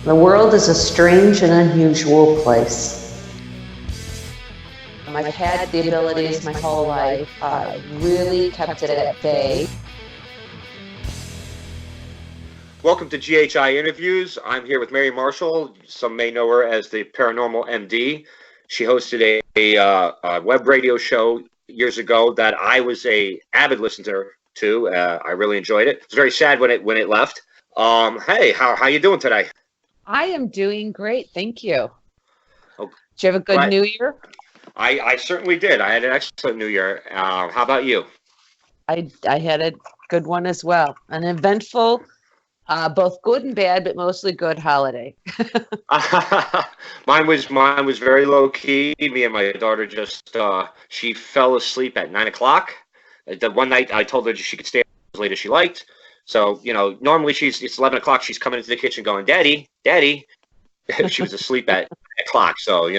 The world is a strange and unusual place. I've had the abilities my whole life, really kept it at bay. Welcome to GHI Interviews. I'm here with Mary Marshall. Some may know her as the Paranormal MD. She hosted a web radio show years ago that I was a avid listener to. I really enjoyed it. It was very sad when it left. Hey, how you doing today? I am doing great, thank you. Oh, Did you have a good New Year? I certainly did. I had an excellent New Year. How about you? I had a good one as well. An eventful, both good and bad, but mostly good holiday. Mine was very low key. Me and my daughter just she fell asleep at 9 o'clock. The one night I told her she could stay as late as she liked. So, normally it's 11 o'clock. She's coming into the kitchen going, Daddy, Daddy. She was asleep at 9 o'clock. So,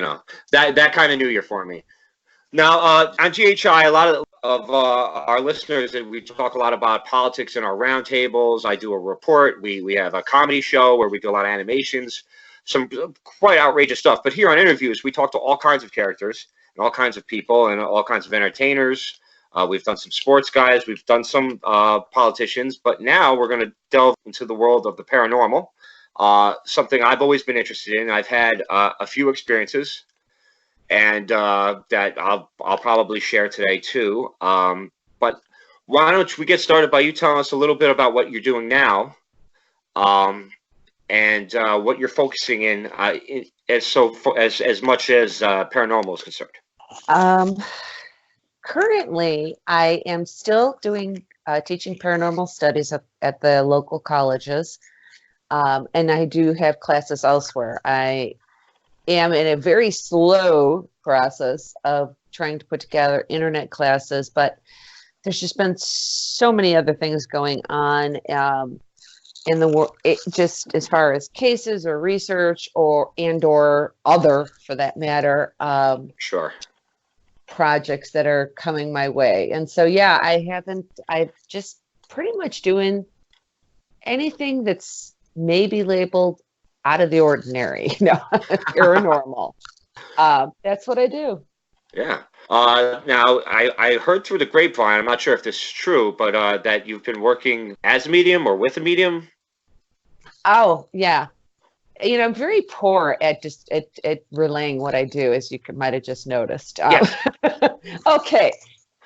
that kind of New Year for me. Now, on GHI, a lot of our listeners, we talk a lot about politics in our roundtables. I do a report. We have a comedy show where we do a lot of animations, some quite outrageous stuff. But here on interviews, we talk to all kinds of characters and all kinds of people and all kinds of entertainers. We've done some sports guys. We've done some politicians. But now we're going to delve into the world of the paranormal, something I've always been interested in. I've had a few experiences, and that I'll probably share today too. But why don't we get started by you telling us a little bit about what you're doing now, and what you're focusing in as much as paranormal is concerned. Currently, I am still doing teaching paranormal studies at the local colleges, and I do have classes elsewhere. I am in a very slow process of trying to put together internet classes, but there's just been so many other things going on in the world, just as far as cases or research or other, for that matter, Sure. projects that are coming my way. And so, yeah, I've just pretty much doing anything that's maybe labeled out of the ordinary, paranormal. That's what I do. Yeah. Now, I heard through the grapevine, I'm not sure if this is true, but that you've been working as a medium or with a medium. Oh, yeah. I'm very poor at at relaying what I do, as you might have just noticed. Yes. Okay.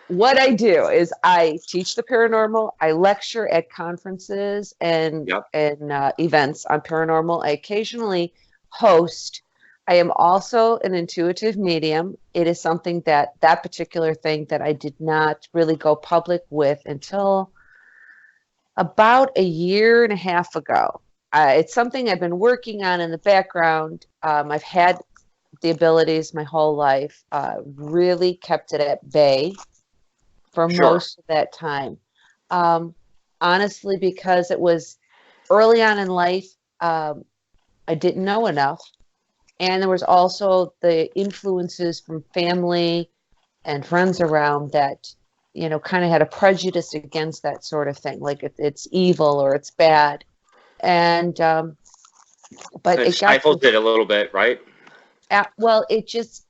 What I do is I teach the paranormal. I lecture at conferences and events on paranormal. I occasionally host. I am also an intuitive medium. It is something that particular thing that I did not really go public with until about a year and a half ago. It's something I've been working on in the background. I've had the abilities my whole life, really kept it at bay for most of that time. Honestly, because it was early on in life, I didn't know enough. And there was also the influences from family and friends around that, kind of had a prejudice against that sort of thing. Like it's evil or it's bad. And, but it stifled it a little bit, right? Well, it just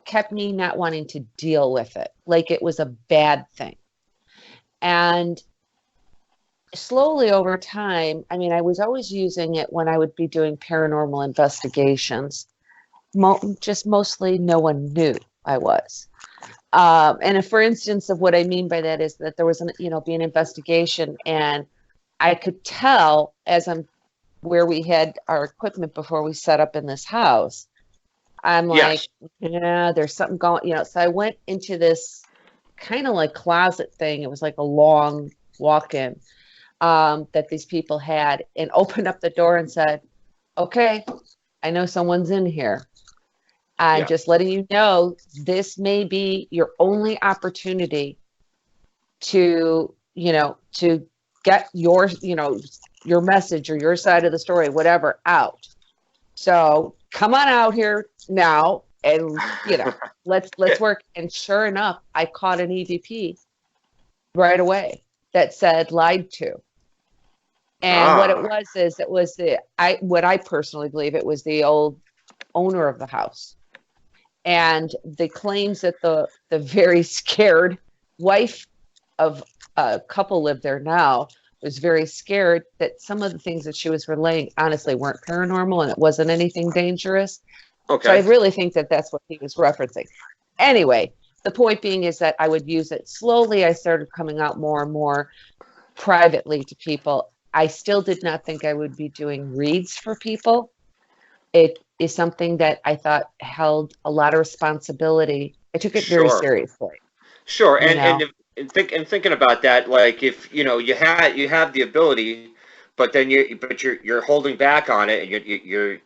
kept me not wanting to deal with it. Like it was a bad thing. And slowly over time, I was always using it when I would be doing paranormal investigations. Just mostly no one knew I was. And for instance of what I mean by that is that there was be an investigation, and I could tell where we had our equipment before we set up in this house. I'm like, yeah, there's something going, so I went into this kind of like closet thing. It was like a long walk-in that these people had, and opened up the door and said, okay, I know someone's in here. I'm just letting you know, this may be your only opportunity to get your, your message or your side of the story, whatever, out. So come on out here now and, let's work. And sure enough, I caught an EVP right away that said lied to. And what it Ah, was is it was what I personally believe it was the old owner of the house. And the claims that the very scared wife of a couple lived there now was very scared that some of the things that she was relaying honestly weren't paranormal and it wasn't anything dangerous. So I okay. really think that that's what he was referencing. Anyway, the point being is that I would use it slowly. I started coming out more and more privately to people. I still did not think I would be doing reads for people. It is something that I thought held a lot of responsibility. I took it very Sure. seriously, Sure. you know. And thinking about that, like if you have the ability, but then you're holding back on it, and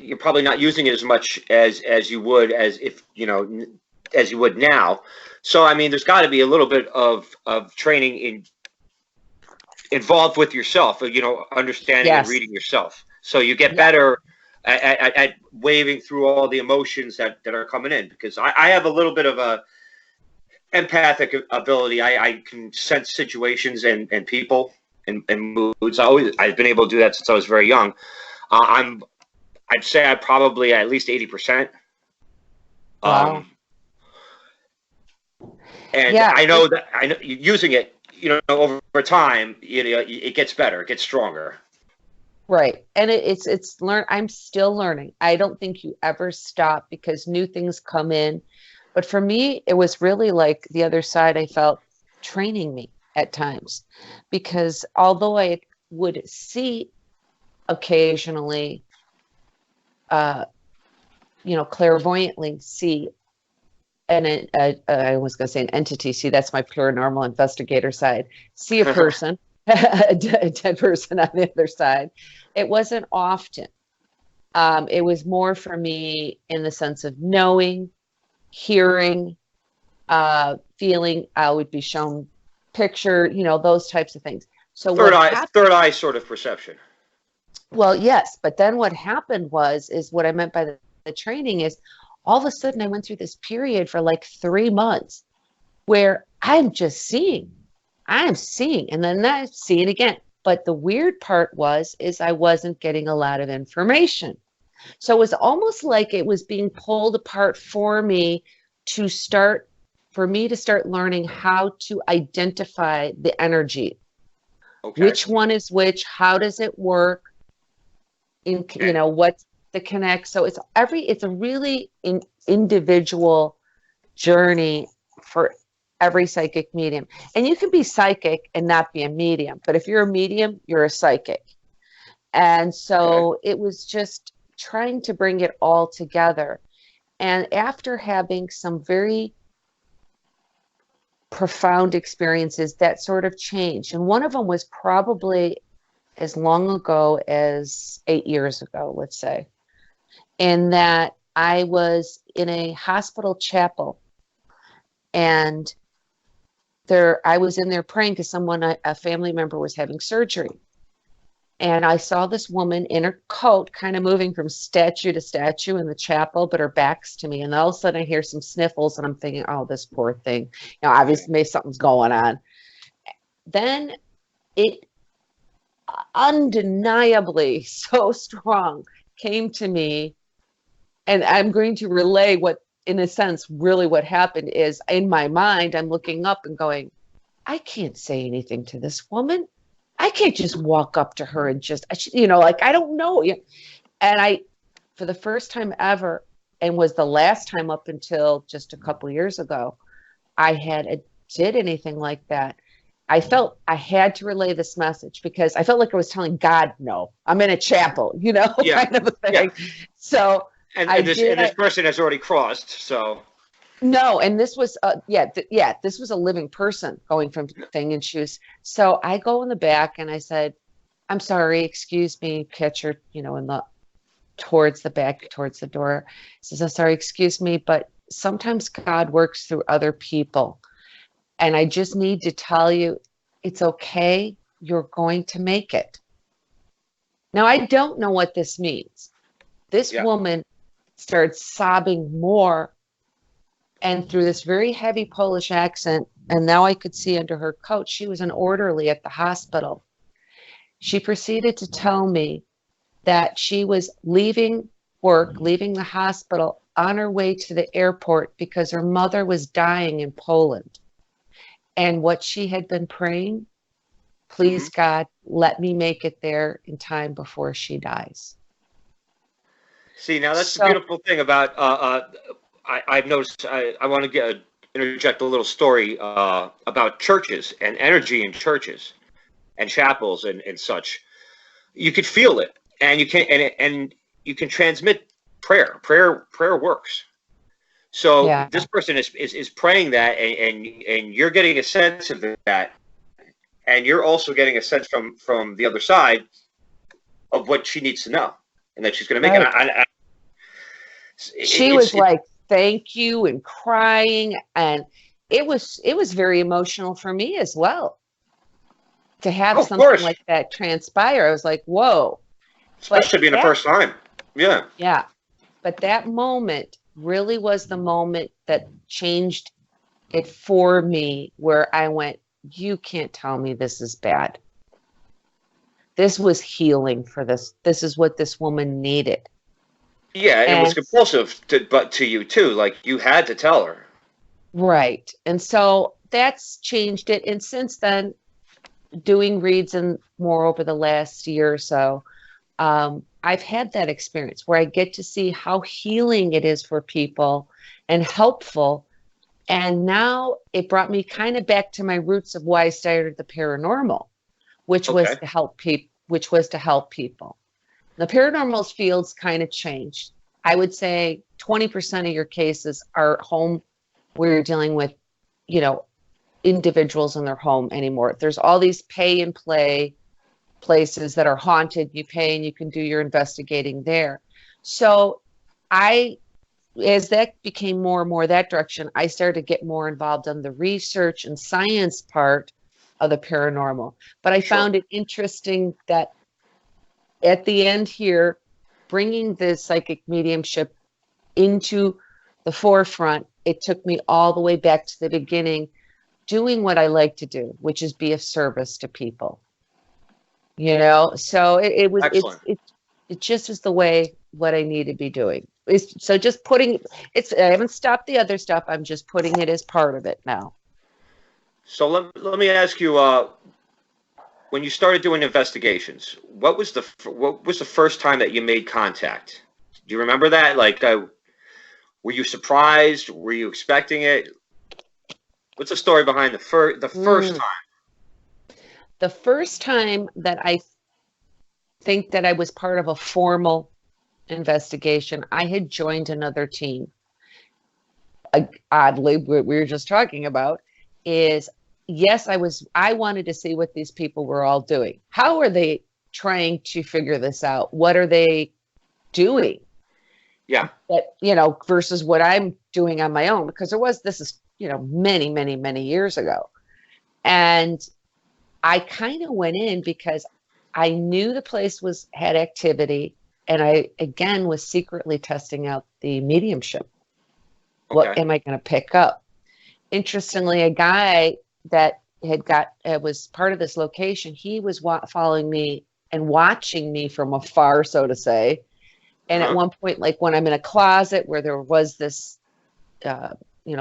you're probably not using it as much as you would as if as you would now. So I mean, there's got to be a little bit of training involved with yourself, understanding and Yes. reading yourself. So you get Yeah. better at waving through all the emotions that are coming in. Because I have a little bit of a empathic ability. I can sense situations and people and moods. I've been able to do that since I was very young. I'd say I'm probably at least 80%. Wow. Um, and Yeah. I know using it, over time, it gets better, it gets stronger. Right. And it's learn I'm still learning. I don't think you ever stop because new things come in. But for me, it was really like the other side I felt training me at times. Because although I would see occasionally uh clairvoyantly see I was going to say an entity. See, that's my paranormal investigator side. See a person, a dead person on the other side. It wasn't often. It was more for me in the sense of knowing, hearing, feeling. I would be shown picture, those types of things. So what happened? Third eye sort of perception. Well, yes, but then what happened is what I meant by the training is all of a sudden I went through this period for like 3 months where I'm just seeing, I'm seeing, and then I'm seeing again. But the weird part is I wasn't getting a lot of information. So it was almost like it was being pulled apart for me to start learning how to identify the energy. Okay. Which one is which? How does it work? What's the connect? So it's a really individual journey for every psychic medium. And you can be psychic and not be a medium, but if you're a medium, you're a psychic. And so it was just trying to bring it all together. And after having some very profound experiences, that sort of changed. And one of them was probably as long ago as 8 years ago, let's say, in that I was in a hospital chapel and I was in there praying because a family member was having surgery. And I saw this woman in her coat kind of moving from statue to statue in the chapel, but her back's to me. And all of a sudden I hear some sniffles and I'm thinking, oh, this poor thing. Obviously maybe something's going on. Then it undeniably so strong came to me. And I'm going to relay what, in a sense, really what happened is in my mind, I'm looking up and going, I can't say anything to this woman. I can't just walk up to her and just, I don't know. And for the first time ever, and was the last time up until just a couple years ago, did anything like that. I felt I had to relay this message because I felt like I was telling God, no, I'm in a chapel, Yeah. kind of a thing. Yeah. So this person has already crossed, so. No, and this was this was a living person going from thing and shoes. So I go in the back and I said, I'm sorry, excuse me, catch her, towards the back, towards the door. Says, I'm sorry, excuse me, but sometimes God works through other people. And I just need to tell you, it's okay. You're going to make it. Now, I don't know what this means. This woman started sobbing more. And through this very heavy Polish accent, and now I could see under her coat, she was an orderly at the hospital. She proceeded to tell me that she was leaving work, leaving the hospital on her way to the airport because her mother was dying in Poland. And what she had been praying, please God, let me make it there in time before she dies. See, now that's the beautiful thing about, I've noticed, I want to interject a little story about churches and energy in churches and chapels and such. You could feel it, and you can and you can transmit prayer. Prayer works. So this person is praying that, and you're getting a sense of that, and you're also getting a sense from the other side of what she needs to know, and that she's going to make it. She was like, thank you, and crying, and it was very emotional for me as well to have something like that transpire. I was like, whoa. Especially being the first time. Yeah. Yeah. But that moment really was the moment that changed it for me, where I went, you can't tell me this is bad. This was healing for this. This is what this woman needed. Yeah, and it was compulsive to you too. Like, you had to tell her. Right. And so that's changed it. And since then, doing reads and more over the last year or so, I've had that experience where I get to see how healing it is for people and helpful. And now it brought me kind of back to my roots of why I started the paranormal, which was to help people. The paranormal fields kind of changed. I would say 20% of your cases are home where you're dealing with, individuals in their home anymore. There's all these pay and play places that are haunted. You pay and you can do your investigating there. So as that became more and more that direction, I started to get more involved in the research and science part of the paranormal. But I found it interesting that at the end here, bringing the psychic mediumship into the forefront, it took me all the way back to the beginning, doing what I like to do, which is be of service to people. So it just is the way what I need to be doing. So just I haven't stopped the other stuff. I'm just putting it as part of it now. So let me ask you, when you started doing investigations, what was the first time that you made contact? Do you remember that? Like, were you surprised? Were you expecting it? What's the story behind the first time? The first time that I think that I was part of a formal investigation, I had joined another team. Oddly, what we were just talking about is, yes, I wanted to see what these people were all doing. How are they trying to figure this out? What are they doing? Yeah. That, versus what I'm doing on my own, because this is, many, many, many years ago. And I kind of went in because I knew the place had activity, and I, again, was secretly testing out the mediumship. Okay. What am I going to pick up? Interestingly, a guy that was part of this location, he was following me and watching me from afar, so to say. And at one point, like when I'm in a closet where there was this,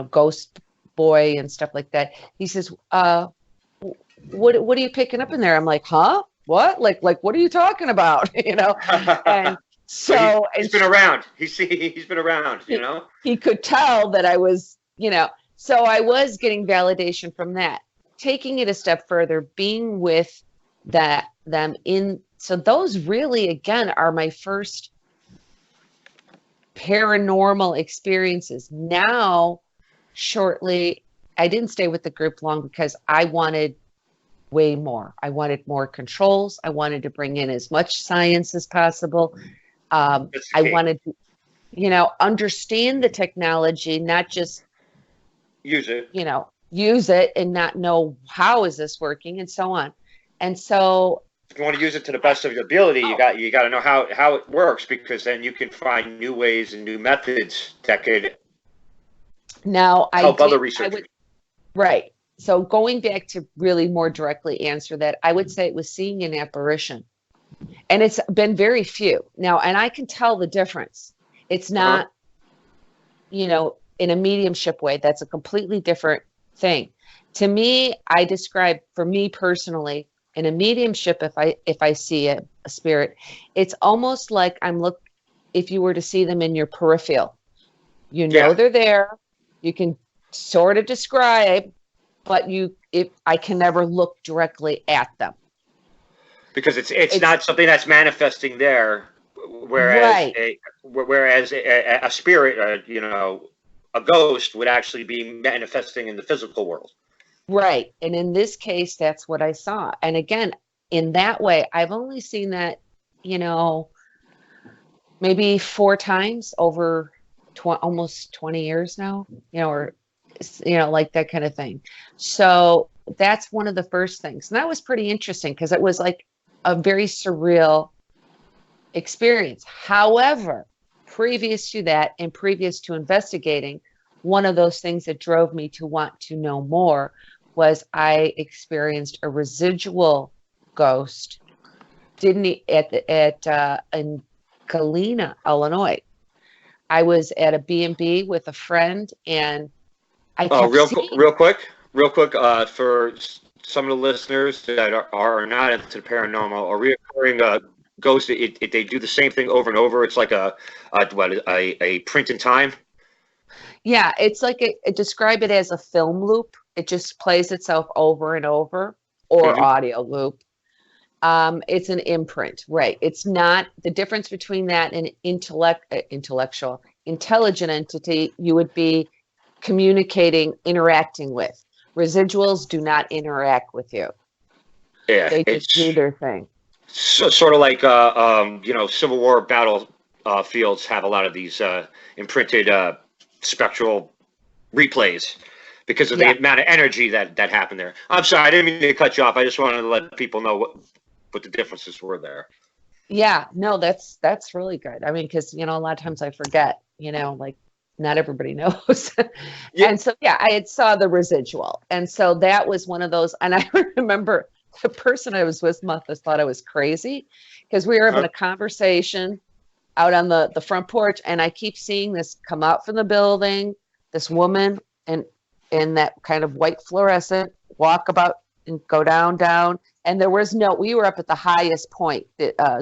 ghost boy and stuff like that, he says, what are you picking up in there? I'm like, huh? What? Like, what are you talking about? And so he's been around. He's been around, He could tell that I was, so I was getting validation from that. Taking it a step further, being with them so those really, again, are my first paranormal experiences. Now, shortly, I didn't stay with the group long because I wanted way more. I wanted more controls. I wanted to bring in as much science as possible. I wanted to, understand the technology, not just use it. Use it and not know how is this working and so on. And so if you want to use it to the best of your ability, you got to know how it works, because then you can find new ways and new methods that could help other researchers. Right. So going back to really more directly answer that, I would say it was seeing an apparition. And it's been very few. Now, and I can tell the difference. It's Uh-huh. not, in a mediumship way. That's a completely different thing. To me, I describe, for me personally, in a mediumship, if I see a spirit, it's almost like if you were to see them in your peripheral. Yeah, They're there. You can sort of describe, but if I can never look directly at them. because it's It's not something that's manifesting there, whereas right, a spirit, a ghost would actually be manifesting in the physical world. right. And in this case, that's what I saw. And again, in that way, I've only seen that, you know, maybe 4 times over almost 20 years now, or, like that kind of thing. So that's one of the first things. And that was pretty interesting because it was like a very surreal experience. However, previous to that and previous to investigating, one of those things that drove me to want to know more was I experienced a residual ghost. Didn't he, in Galena, Illinois. I was at a B&B with a friend, and I Oh, kept seeing. real quick, for some of the listeners that are not into the paranormal or reoccurring ghosts, they do the same thing over and over. It's like a print in time. Yeah, it's like describe it as a film loop. It just plays itself over and over, or Hmm. audio loop. It's an imprint, right? It's not the difference between that and intelligent entity you would be communicating, interacting with. Residuals do not interact with you. Yeah, They just do it's their thing. sort of like Civil War battle fields have a lot of these imprinted spectral replays because of the Yeah. amount of energy that happened there. I'm sorry, I didn't mean to cut you off. I just wanted to let people know what the differences were there. Yeah, no, that's really good. I mean, because a lot of times I forget, like not everybody knows. Yeah. And so yeah, I had saw the residual. And so that was one of those. And I remember the person I was with must have thought I was crazy because we were having Huh? a conversation out on the front porch, and I keep seeing this come out from the building, this woman and in that kind of white fluorescent walk about and go down. And there was we were up at the highest point.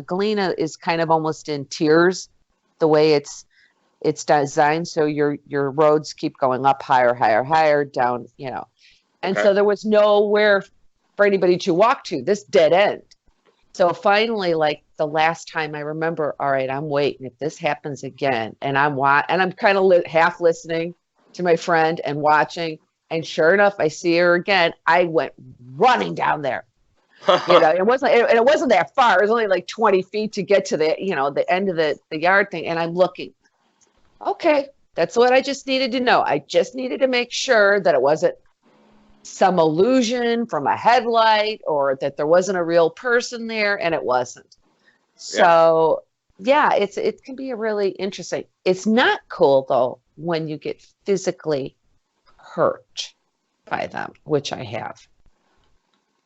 Galena is kind of almost in tiers, the way it's designed. So your roads keep going up higher, down, And Okay. so there was nowhere for anybody to walk to, this dead end. So finally, like the last time I remember, all right, I'm waiting. If this happens again, and I'm kind of half listening to my friend and watching, and sure enough, I see her again. I went running down there. It wasn't that far. It was only like 20 feet to get to the end of the yard thing. And I'm looking. Okay, that's what I just needed to know. I just needed to make sure that it wasn't some illusion from a headlight or that there wasn't a real person there, and it wasn't. Yeah. So yeah, it can be a really interesting. It's not cool though when you get physically hurt by them, which I have.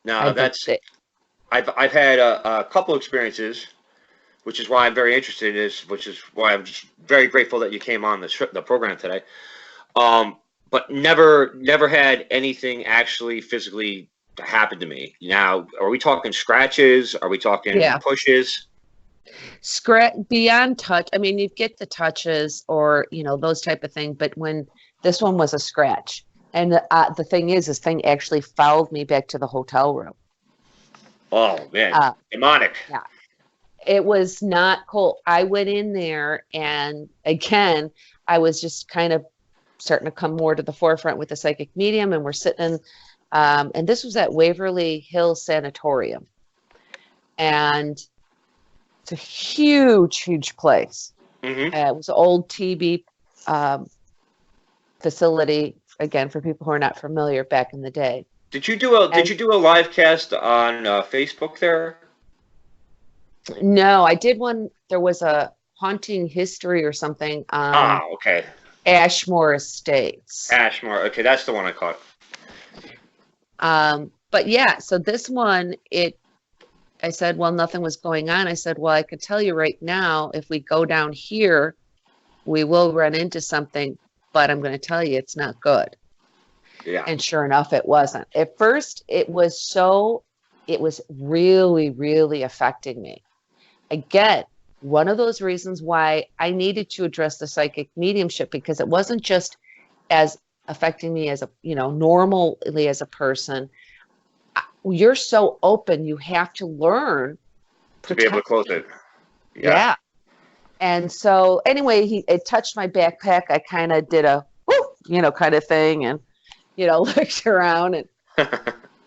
Now I've been that's sick. I've had a couple experiences, which is why I'm very interested in this, which is why I'm just very grateful that you came on the program today. But never had anything actually physically happen to me. Now, are we talking scratches? Are we talking Yeah. pushes? Scratch beyond touch. I mean, you get the touches or, those type of thing. But when this one was a scratch, and the thing is, this thing actually followed me back to the hotel room. Oh man, Uh, demonic. yeah, it was not cool. I went in there, and again, I was just kind of starting to come more to the forefront with the psychic medium, and we're sitting, and this was at Waverly Hills Sanatorium, and it's a huge place. Hmm. It was an old TB facility, again, for people who are not familiar, back in the day. Did And you do a live cast on Facebook there? no, I did one. There was a haunting history or something on Ah, okay. Ashmore Estates. Ashmore. Okay, that's the one I caught. But yeah, so this one, I said, well, nothing was going on. I said, well, I could tell you right now, if we go down here, we will run into something, but I'm going to tell you it's not good. Yeah. And sure enough, it wasn't. At first, it was really, really affecting me. Again, one of those reasons why I needed to address the psychic mediumship, because it wasn't just as affecting me as a, normally as a person. You're so open, you have to learn To be able to close it. Yeah. And so anyway, it touched my backpack. I kind of did a whoo, kind of thing, and looked around, and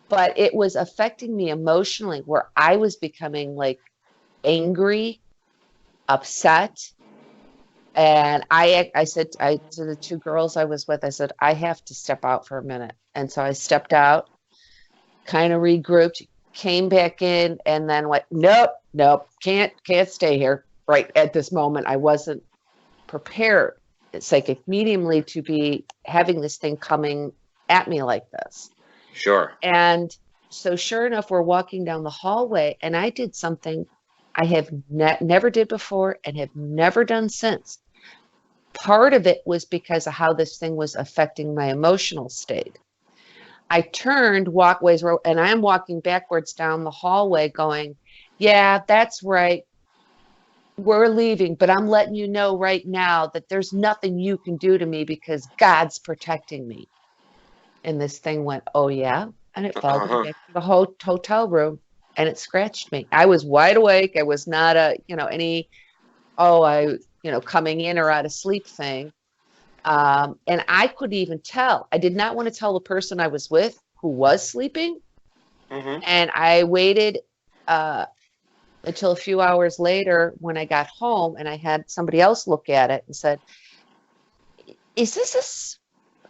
but it was affecting me emotionally, where I was becoming like angry, upset. And I said to the two girls I was with, I said, I have to step out for a minute. And so I stepped out, kind of regrouped, came back in, and then went, nope, can't stay here right at this moment. I wasn't prepared psychic mediumly to be having this thing coming at me like this. Sure. And so sure enough, we're walking down the hallway, and I did something I have never did before and have never done since. Part of it was because of how this thing was affecting my emotional state. I turned walkways, and I'm walking backwards down the hallway going, yeah, that's right. We're leaving, but I'm letting you know right now that there's nothing you can do to me because God's protecting me. And this thing went, oh, yeah. And it followed me back to the hotel room, and it scratched me. I was wide awake. I was not coming in or out of sleep thing. And I could even tell. I did not want to tell the person I was with who was sleeping. Mm-hmm. And I waited until a few hours later when I got home, and I had somebody else look at it and said, is this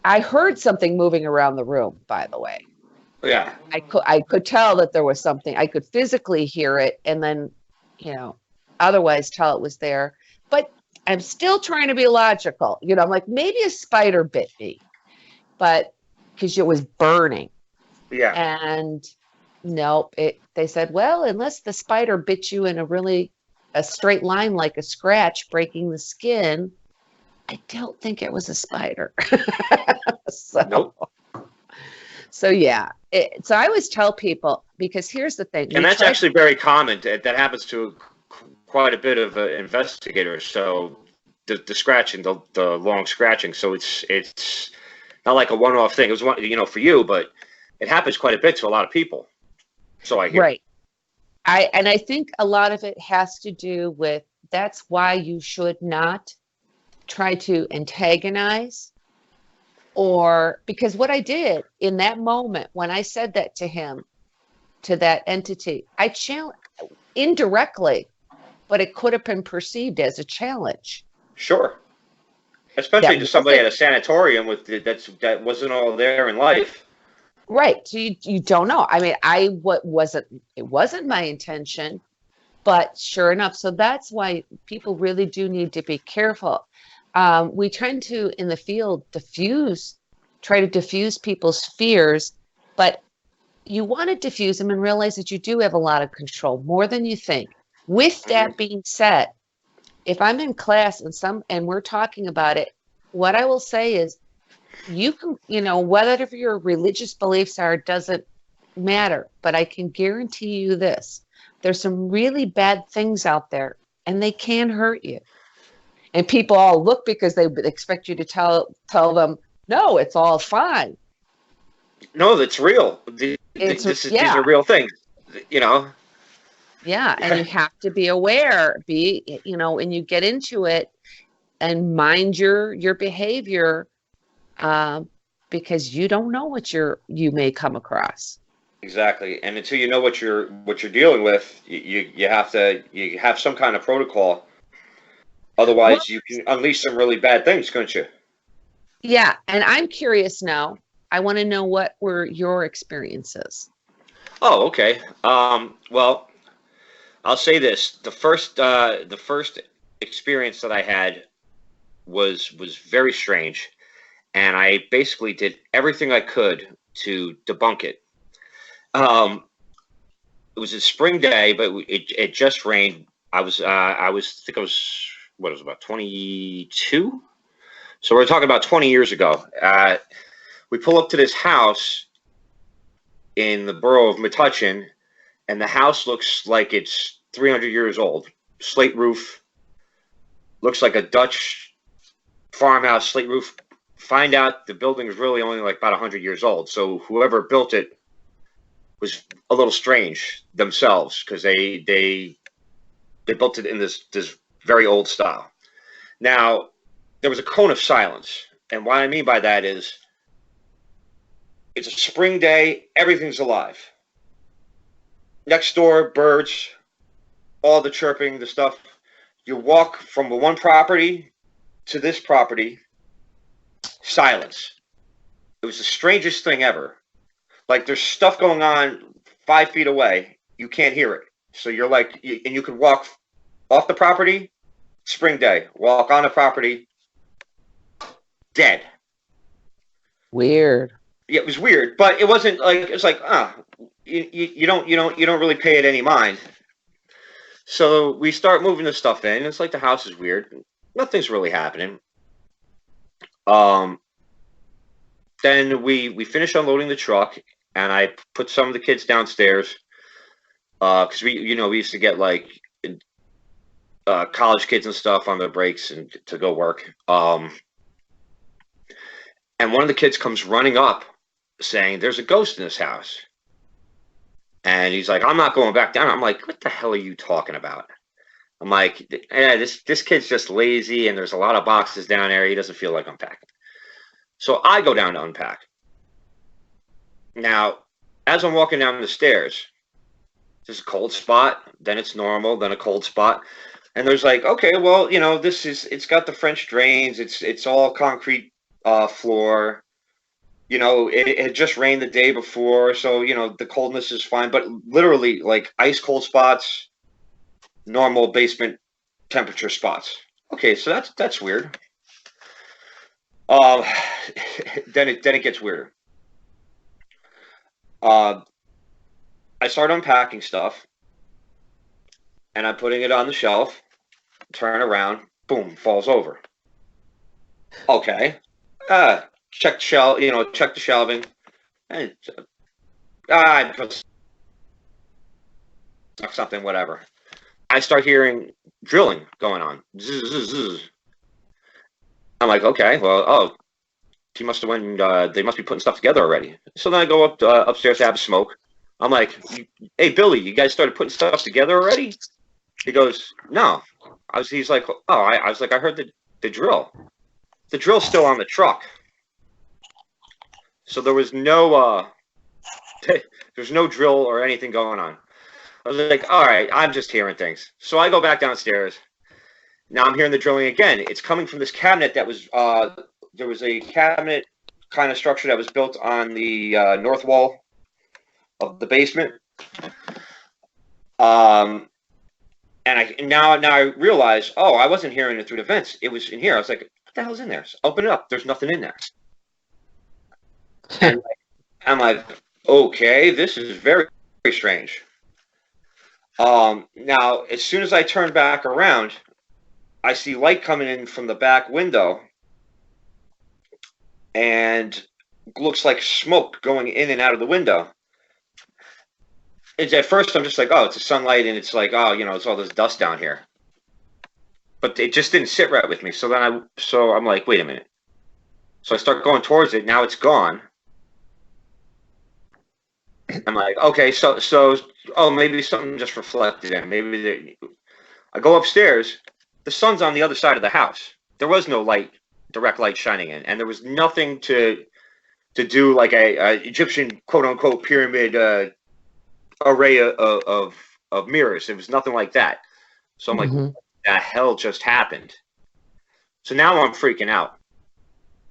I heard something moving around the room, by the way. Yeah. I could tell that there was something. I could physically hear it, and then, otherwise tell it was there. But I'm still trying to be logical. I'm like, maybe a spider bit me, but because it was burning. Yeah. And nope, they said, well, unless the spider bit you in a straight line, like a scratch breaking the skin, I don't think it was a spider. Nope. So yeah. So I always tell people, because here's the thing. And that's actually very common. That happens to quite a bit of investigators. So the scratching, the long scratching. So it's not like a one-off thing. It was one, for you, but it happens quite a bit to a lot of people. So I hear. Right. I think a lot of it has to do with, that's why you should not try to antagonize, or because what I did in that moment when I said that to him, to that entity, I challenged indirectly, but it could have been perceived as a challenge. Sure. Especially to somebody at a sanatorium that wasn't all there in life. Right. So you don't know. I mean, it wasn't my intention, but sure enough. So that's why people really do need to be careful. We tend to, in the field, try to diffuse people's fears, but you want to diffuse them and realize that you do have a lot of control, more than you think. With that being said, if I'm in class and we're talking about it, what I will say is, you can, whatever your religious beliefs are, doesn't matter, but I can guarantee you this: there's some really bad things out there, and they can hurt you. And people all look, because they expect you to tell them, no, it's all fine. No, that's real. These are real things, Yeah, and you have to be aware, when you get into it, and mind your behavior, because you don't know what you may come across. Exactly, and until you know what you're dealing with, you have some kind of protocol. Otherwise, you can unleash some really bad things, couldn't you? Yeah, and I'm curious now. I want to know, what were your experiences? Oh, okay. Well, I'll say this: the first experience that I had was very strange, and I basically did everything I could to debunk it. It was a spring day, but it just rained. I think I was, what, it was about 22. So we're talking about 20 years ago. We pull up to this house in the borough of Metuchen, and the house looks like it's 300 years old. Slate roof, looks like a Dutch farmhouse, slate roof. Find out the building is really only like about 100 years old. So whoever built it was a little strange themselves, because they built it in this very old style. Now, there was a cone of silence, and what I mean by that is, it's a spring day, everything's alive. Next door, birds, all the chirping, the stuff. You walk from the one property to this property, silence. It was the strangest thing ever. Like, there's stuff going on 5 feet away, you can't hear it. So you're like, and you could walk off the property, spring day. Walk on the property, dead. Weird. Yeah, it was weird, but it wasn't like, it's like, you don't really pay it any mind. So we start moving the stuff in. It's like the house is weird. Nothing's really happening. Then we finish unloading the truck, and I put some of the kids downstairs, because we used to get like college kids and stuff on their breaks and to go work. And one of the kids comes running up saying, "There's a ghost in this house." And he's like, "I'm not going back down." I'm like, "What the hell are you talking about?" I'm like, this kid's just lazy, and there's a lot of boxes down there. He doesn't feel like unpacking. So I go down to unpack. Now, as I'm walking down the stairs, there's a cold spot, then it's normal, then a cold spot. And there's like, okay, well, it's got the French drains, it's all concrete floor. It had just rained the day before, so the coldness is fine, but literally like ice cold spots, normal basement temperature spots. Okay, so that's weird. Then it gets weirder. I start unpacking stuff, and I'm putting it on the shelf. Turn around, boom, falls over. Okay, check check the shelving, and I put something, whatever. I start hearing drilling going on. Zzz, zzz, zzz. I'm like, okay, well, he must have went. They must be putting stuff together already. So then I go up upstairs to have a smoke. I'm like, "Hey, Billy, you guys started putting stuff together already?" He goes, "No." He's like, "Oh," I was like, "I heard the drill. The drill's still on the truck." So there was no there's no drill or anything going on. I was like, all right, I'm just hearing things. So I go back downstairs. Now I'm hearing the drilling again. It's coming from this cabinet that was, there was a cabinet kind of structure that was built on the north wall of the basement. And now I realize, oh, I wasn't hearing it through the vents. It was in here. I was like, what the hell's in there? So open it up. There's nothing in there. And I'm like, okay, this is very, very strange. Now, as soon as I turn back around, I see light coming in from the back window, and looks like smoke going in and out of the window. At first, I'm just like, oh, it's the sunlight, and it's like, oh, it's all this dust down here. But it just didn't sit right with me. So I'm like, wait a minute. So I start going towards it. Now it's gone. I'm like, okay, so maybe something just reflected in. I go upstairs. The sun's on the other side of the house. There was no direct light shining in, and there was nothing to do like a Egyptian quote unquote pyramid array of mirrors. It was nothing like that. So I'm like, what the hell just happened? So now I'm freaking out.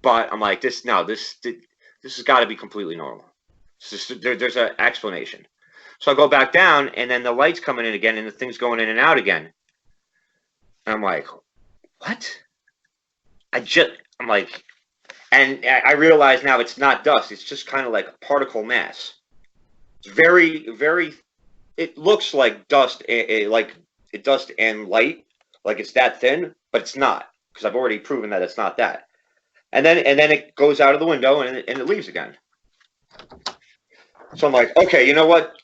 But I'm like, this has got to be completely normal. There's an explanation. So I go back down, and then the light's coming in again, and the thing's going in and out again. And I'm like, what? I'm like, and I realize now it's not dust. It's just kind of like a particle mass. very, very. It looks like dust, dust and light, like it's that thin, but it's not, because I've already proven that it's not that. And then it goes out of the window and it leaves again. So I'm like, okay, you know what?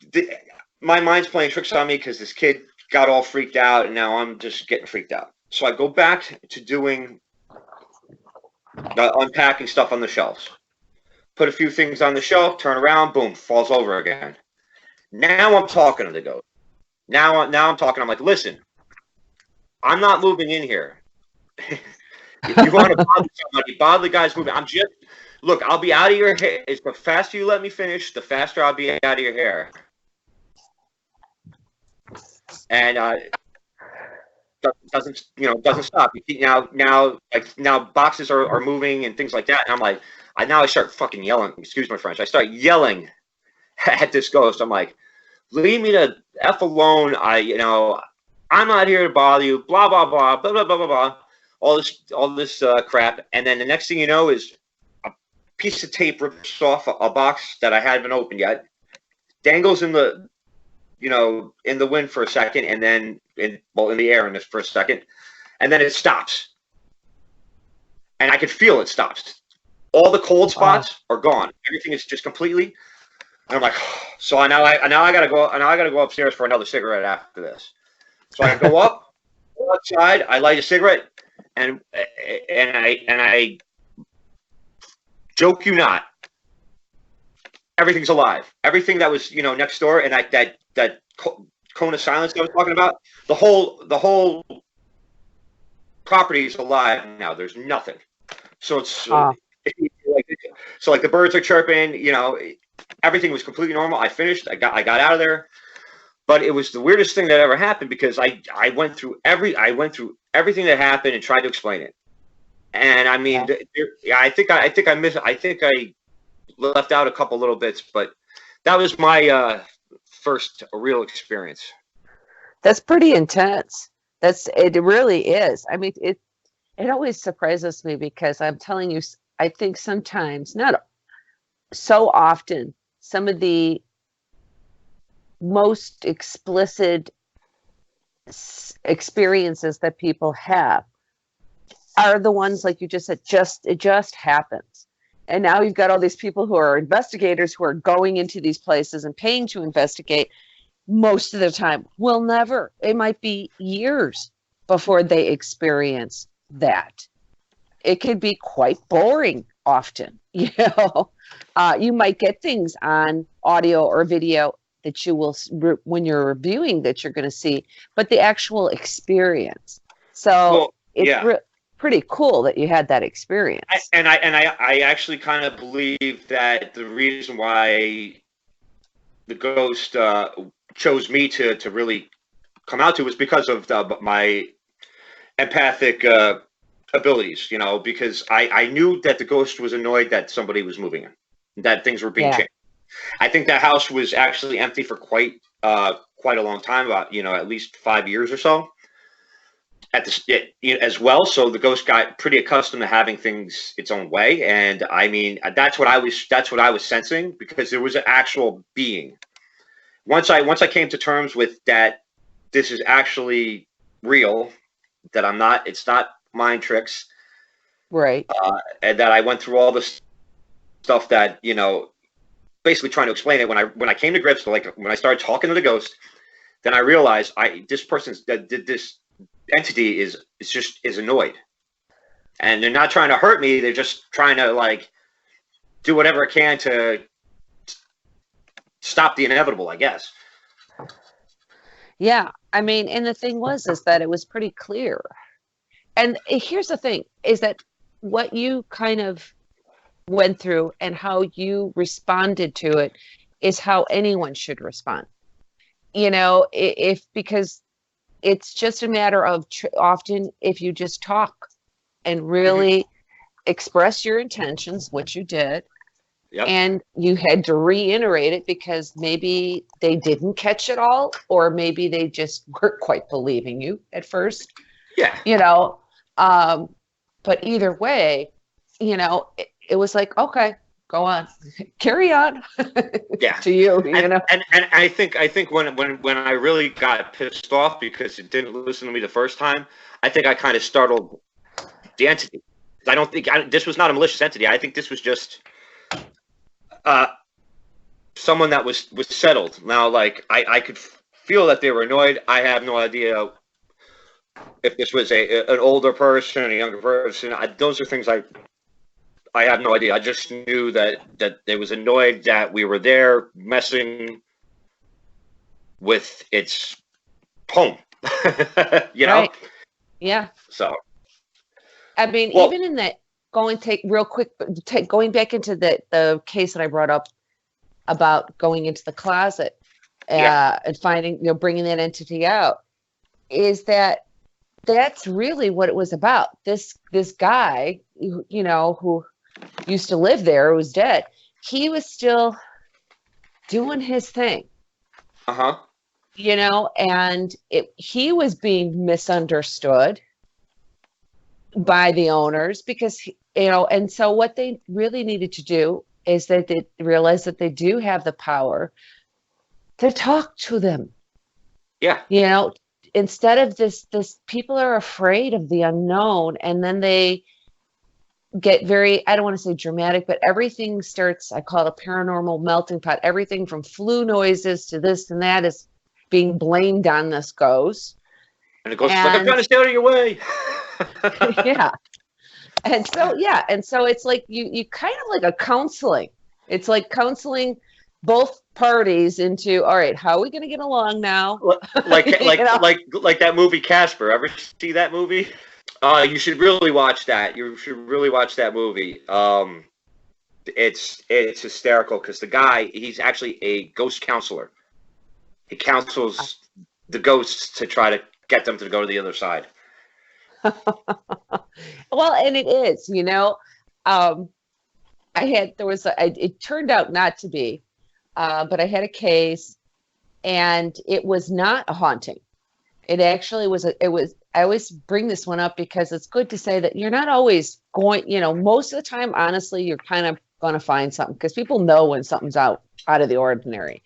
My mind's playing tricks on me because this kid got all freaked out, and now I'm just getting freaked out. So I go back to doing unpacking stuff on the shelves. Put a few things on the shelf, turn around, boom, falls over again. Now I'm talking to the ghost. Now I'm talking. I'm like, listen, I'm not moving in here. If you want to bother somebody, bother the guys moving. Look, I'll be out of your hair. The faster you let me finish, the faster I'll be out of your hair. And doesn't stop. Now boxes are moving and things like that. And I'm like, I start fucking yelling. Excuse my French. I start yelling at this ghost. I'm like, leave me the F alone. I'm not here to bother you. Blah blah blah blah blah blah blah blah. All this crap. And then the next thing you know is a piece of tape rips off a box that I haven't opened yet, dangles in the wind for a second, and then in the air for a second, and then it stops. And I could feel it stops. All the cold spots are gone. Everything is just completely. And I'm like, so now I gotta go upstairs for another cigarette after this. So I go outside, I light a cigarette, and I joke you not, everything's alive. Everything that was next door, and that cone of silence I was talking about, the whole property is alive now. There's nothing. So it's like the birds are chirping. Everything was completely normal. I finished. I got out of there. But it was the weirdest thing that ever happened, because I went through everything that happened and tried to explain it. And I mean, I think I left out a couple little bits, but that was my first real experience. That's pretty intense. It really is. I mean, it always surprises me, because I'm telling you, I think sometimes, not so often, some of the most explicit experiences that people have are the ones, like you just said, it just happens. And now you've got all these people who are investigators who are going into these places and paying to investigate. Most of the time it might be years before they experience that. It could be quite boring often. You might get things on audio or video that you will, when you're reviewing, that you're going to see, but the actual experience. So pretty cool that you had that experience. I actually kind of believe that the reason why the ghost chose me to really come out to was because of my empathic abilities, because I knew that the ghost was annoyed that somebody was moving in, that things were being changed. I think that house was actually empty for quite a long time, about at least 5 years or so. As well, so the ghost got pretty accustomed to having things its own way, and I mean that's what I was sensing, because there was an actual being. Once I came to terms with that, this is actually real, that it's not mind tricks, right? And that I went through all this stuff that basically trying to explain it. When I came to grips, like when I started talking to the ghost, then I realized this entity is annoyed, and they're not trying to hurt me. They're just trying to do whatever it can to stop the inevitable, I guess. Yeah, I mean, and the thing is that it was pretty clear. And here's the thing, is that what you kind of went through and how you responded to it is how anyone should respond. Because it's just a matter of often, if you just talk and really express your intentions, which you did, and you had to reiterate it because maybe they didn't catch it all, or maybe they just weren't quite believing you at first. But either way, it was like, okay, go on, carry on. Yeah. To you, you know. And I think when I really got pissed off because it didn't listen to me the first time, I think I kind of startled the entity. I don't think this was not a malicious entity. I think this was just someone that was settled. Now, like I could feel that they were annoyed. I have no idea if this was an older person, a younger person. Those are things I have no idea. I just knew that they was annoyed that we were there messing with its home. You know? Right. Yeah. So. I mean, Well, even in that, going back into the case that I brought up about going into the closet and finding, you know, bringing that entity out, is that's really what it was about. This guy, you know, who used to live there, who was dead, he was still doing his thing. Uh-huh. You know, and he was being misunderstood by the owners because, you know, and so what they really needed to do is that they realize that they do have the power to talk to them. Yeah. You know, instead of this people are afraid of the unknown, and then they get very, I don't want to say dramatic, but everything starts, I call it a paranormal melting pot. Everything from flu noises to this and that is being blamed on this ghost. And it goes, like, I'm trying to stay out of your way. Yeah. And so it's like you kind of like a counseling. It's like counseling both parties into, all right, how are we going to get along now? like You know? like that movie Casper. Ever see that movie? You should really watch that. You should really watch that movie. It's hysterical because the guy, he's actually a ghost counselor. He counsels the ghosts to try to get them to go to the other side. Well, and it is, you know, it turned out not to be, but I had a case and it was not a haunting. It actually was, I always bring this one up because it's good to say that you're not always going, you know, most of the time, honestly, you're kind of going to find something because people know when something's out of the ordinary.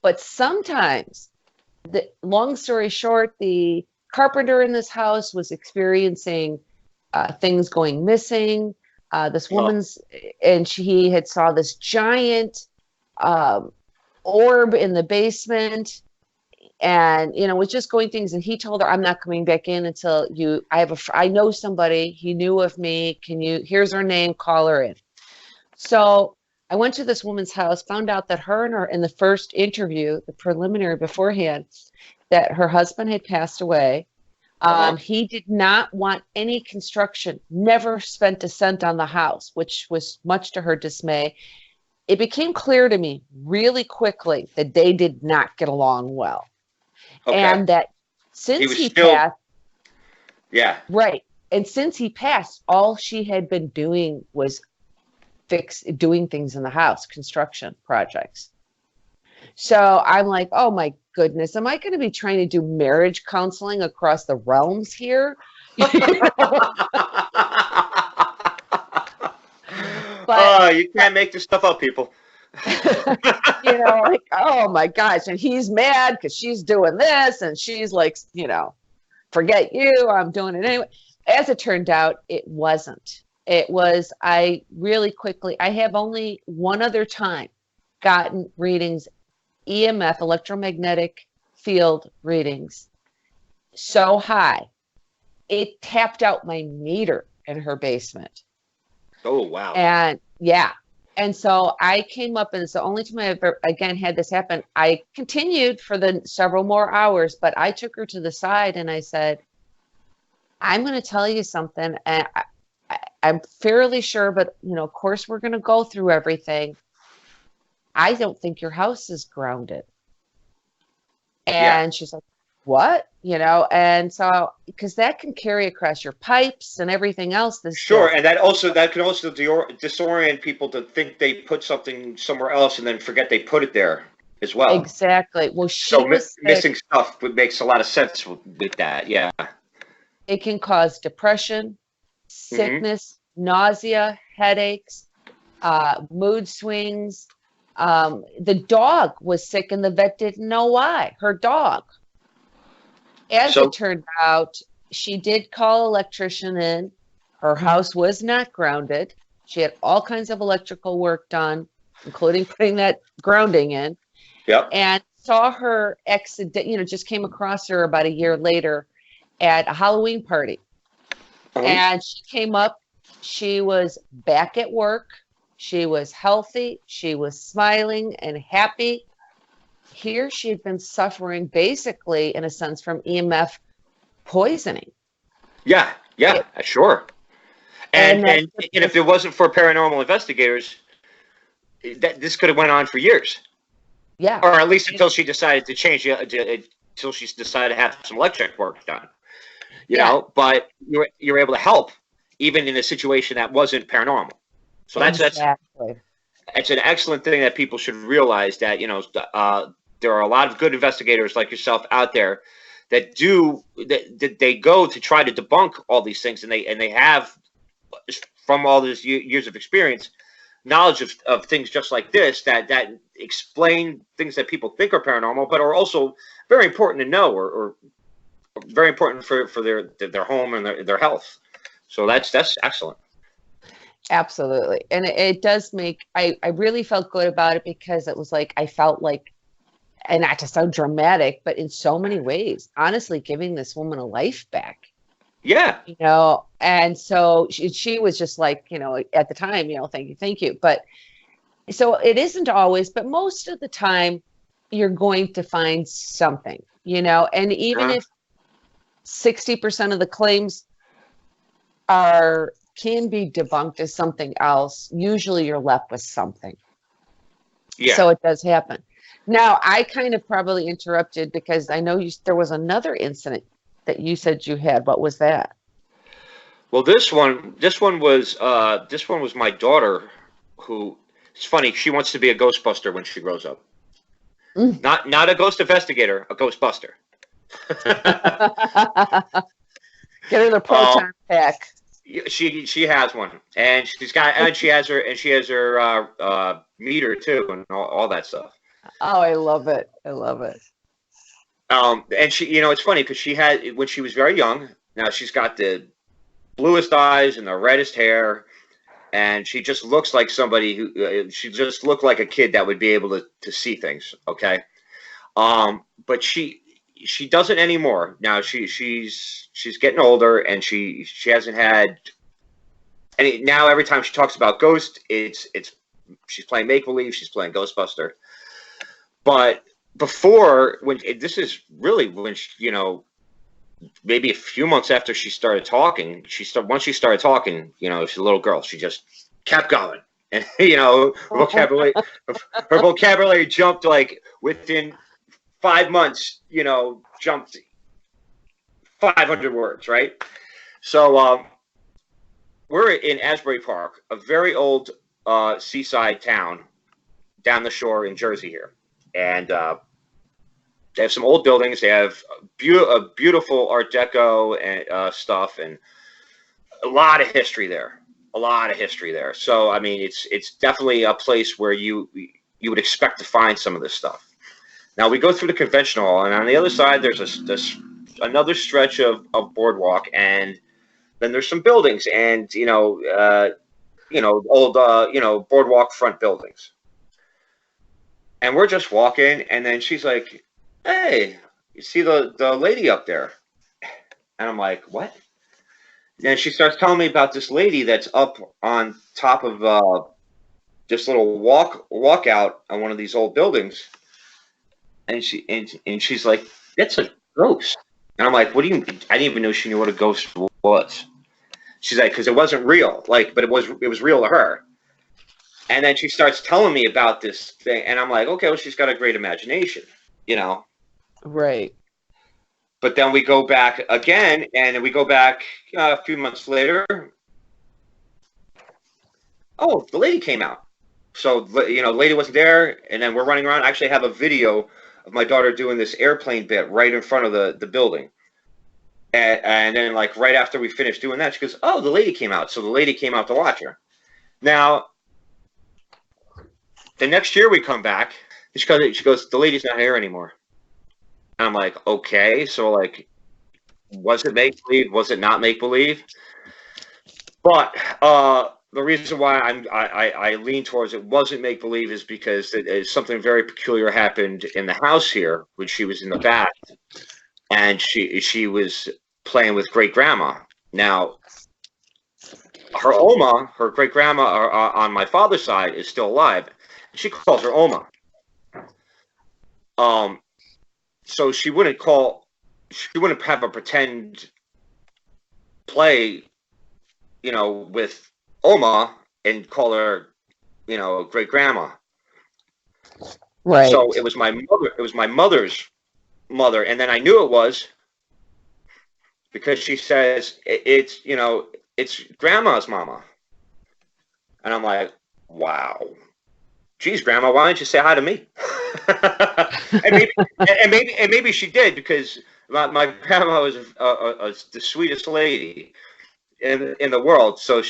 But sometimes, long story short, the carpenter in this house was experiencing things going missing. This woman's, and he had saw this giant orb in the basement, and you know, was just going things. And he told her, "I'm not coming back in until you. I know somebody. He knew of me. Here's her name. Call her in." So I went to this woman's house, found out that her in the first interview, the preliminary beforehand, that her husband had passed away. He did not want any construction, never spent a cent on the house, which was much to her dismay. It became clear to me really quickly that they did not get along well. Okay. And that since he passed, yeah, right. And since he passed, all she had been doing was doing things in the house, construction projects. So I'm like, oh my goodness, am I going to be trying to do marriage counseling across the realms here? But you can't make this stuff up, people. You know, like, oh my gosh, and he's mad because she's doing this, and she's like, you know, forget you, I'm doing it anyway. As it turned out, it wasn't. It was, I have only one other time gotten readings, EMF, electromagnetic field readings, so high, it tapped out my meter in her basement. Oh, wow. And yeah. And so I came up, and it's the only time I ever, again, had this happen. I continued for the several more hours, but I took her to the side and I said, I'm going to tell you something. And I'm fairly sure, but, you know, of course, we're going to go through everything. I don't think your house is grounded. And she's like, what? You know, and so, because that can carry across your pipes and everything else. Sure, and that can also disorient people to think they put something somewhere else and then forget they put it there as well. Exactly. Well, missing stuff makes a lot of sense with that. Yeah. It can cause depression, sickness, nausea, headaches. mood swings. The dog was sick and the vet didn't know why. Her dog. As it turned out, she did call an electrician in. Her house was not grounded. She had all kinds of electrical work done, including putting that grounding in. Yep. And saw her accident, just came across her about a year later at a Halloween party. And she came up. She was back at work. She was healthy. She was smiling and happy. Here she had been suffering basically, in a sense, from EMF poisoning. Yeah, sure. And if it wasn't for paranormal investigators, this could have went on for years. Yeah. Or at least until she decided to change it, until she decided to have some electric work done. You know, but you're able to help even in a situation that wasn't paranormal. So that's an excellent thing that people should realize, that there are a lot of good investigators like yourself out there that they go to try to debunk all these things, and they have, from all these years of experience, knowledge of things just like this that explain things that people think are paranormal, but are also very important to know, or very important for their home and their health. So that's excellent. Absolutely. And it does make, I really felt good about it, because it was like, I felt like, and not to sound dramatic, but in so many ways, honestly, giving this woman a life back. Yeah. And so she was just like, at the time, thank you. But so it isn't always, but most of the time you're going to find something, and even if 60% of the claims can be debunked as something else, usually you're left with something. Yeah. So it does happen. Now, I kind of probably interrupted because I know there was another incident that you said you had. What was that? Well, this one was my daughter, who, it's funny, she wants to be a Ghostbuster when she grows up. Not a ghost investigator, a Ghostbuster. Get her the proton pack. She has one, and she has her meter too, and all that stuff. Oh, I love it. And she, it's funny because she had, when she was very young, now she's got the bluest eyes and the reddest hair, and she just looks like somebody she just looked like a kid that would be able to see things. Okay. But she doesn't anymore. Now she's getting older, and she hasn't had any. Now every time she talks about ghosts, she's playing make-believe, she's playing Ghostbuster. But before, this is really when she, maybe a few months after she started talking, once she started talking, she's a little girl, she just kept going. And her vocabulary jumped, like within 5 months, jumped 500 words, right? So we're in Asbury Park, a very old seaside town down the shore in Jersey here. And they have some old buildings. They have a beautiful Art Deco and stuff, and a lot of history there. So, I mean, it's definitely a place where you would expect to find some of this stuff. Now, we go through the convention hall, and on the other side, there's another stretch of boardwalk, and then there's some buildings, and old boardwalk front buildings. And we're just walking, and then she's like, "Hey, you see the lady up there?" And I'm like, "What?" And she starts telling me about this lady that's up on top of this little walkout on one of these old buildings. And she's like, "That's a ghost." And I'm like, "What do you mean?" I didn't even know she knew what a ghost was. She's like, "Because it wasn't real, but it was real to her." And then she starts telling me about this thing, and I'm like, "Okay, well, she's got a great imagination, Right. But then we go back again, and we go back a few months later. Oh, the lady came out. So, the lady wasn't there, and then we're running around. I actually have a video of my daughter doing this airplane bit right in front of the building. And then, like, right after we finished doing that, she goes, "Oh, the lady came out." So the lady came out to watch her. Now, the next year we come back. She goes, the lady's not here anymore. And I'm like, okay, so like, was it make believe? Was it not make believe? But the reason why I lean towards it wasn't make believe is because something very peculiar happened in the house here when she was in the bath, and she was playing with great grandma. Now, her Oma, her great grandma on my father's side, is still alive. She calls her Oma. So she wouldn't have a pretend play, with Oma and call her, great grandma. Right. So it was my mother's mother, and then I knew it was because she says it's grandma's mama, and I'm like, wow. Geez, Grandma, why don't you say hi to me? and maybe she did, because my grandma was the sweetest lady in the world. So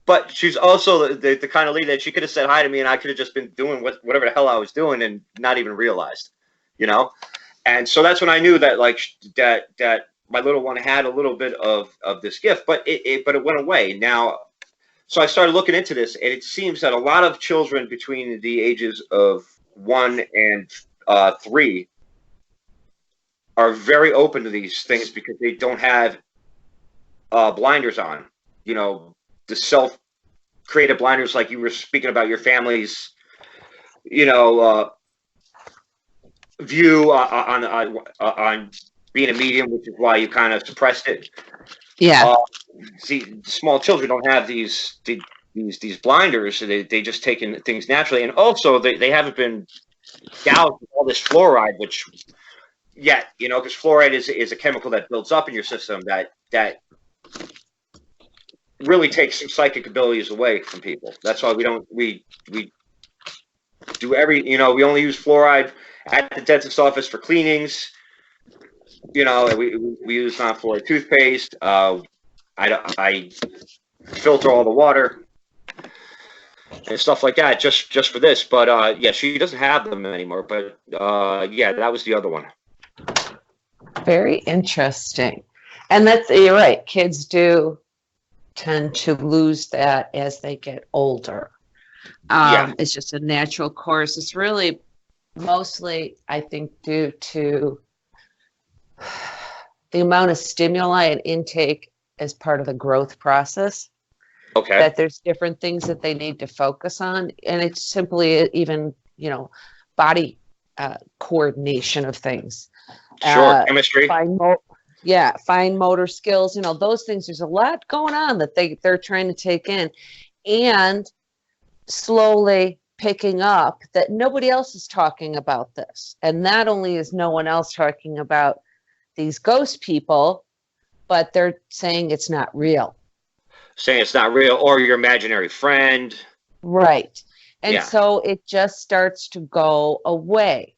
but she's also the kind of lady that she could have said hi to me, and I could have just been doing whatever the hell I was doing and not even realized, And so that's when I knew that that my little one had a little bit of this gift, but it went away. Now. So I started looking into this, and it seems that a lot of children between the ages of 1 and 3 are very open to these things because they don't have blinders on. The self-created blinders, like you were speaking about your family's, view on being a medium, which is why you kind of suppressed it. Yeah. See, small children don't have these blinders. They just take in things naturally, and also they haven't been doused with all this fluoride, which yet, because fluoride is a chemical that builds up in your system that really takes some psychic abilities away from people. That's why we do we only use fluoride at the dentist's office for cleanings. We use non-fluoride toothpaste. I filter all the water and stuff like that just for this. But yeah, she doesn't have them anymore. But yeah, that was the other one. Very interesting. And you're right. Kids do tend to lose that as they get older. Yeah. It's just a natural course. It's really mostly, I think, due to the amount of stimuli and intake as part of the growth process. Okay. That there's different things that they need to focus on, and it's simply even body coordination of things. Sure, chemistry. Fine motor skills. Those things. There's a lot going on that they're trying to take in, and slowly picking up that nobody else is talking about this, and not only is no one else talking about these ghost people, but they're saying it's not real. Saying it's not real, or your imaginary friend. Right. And so it just starts to go away.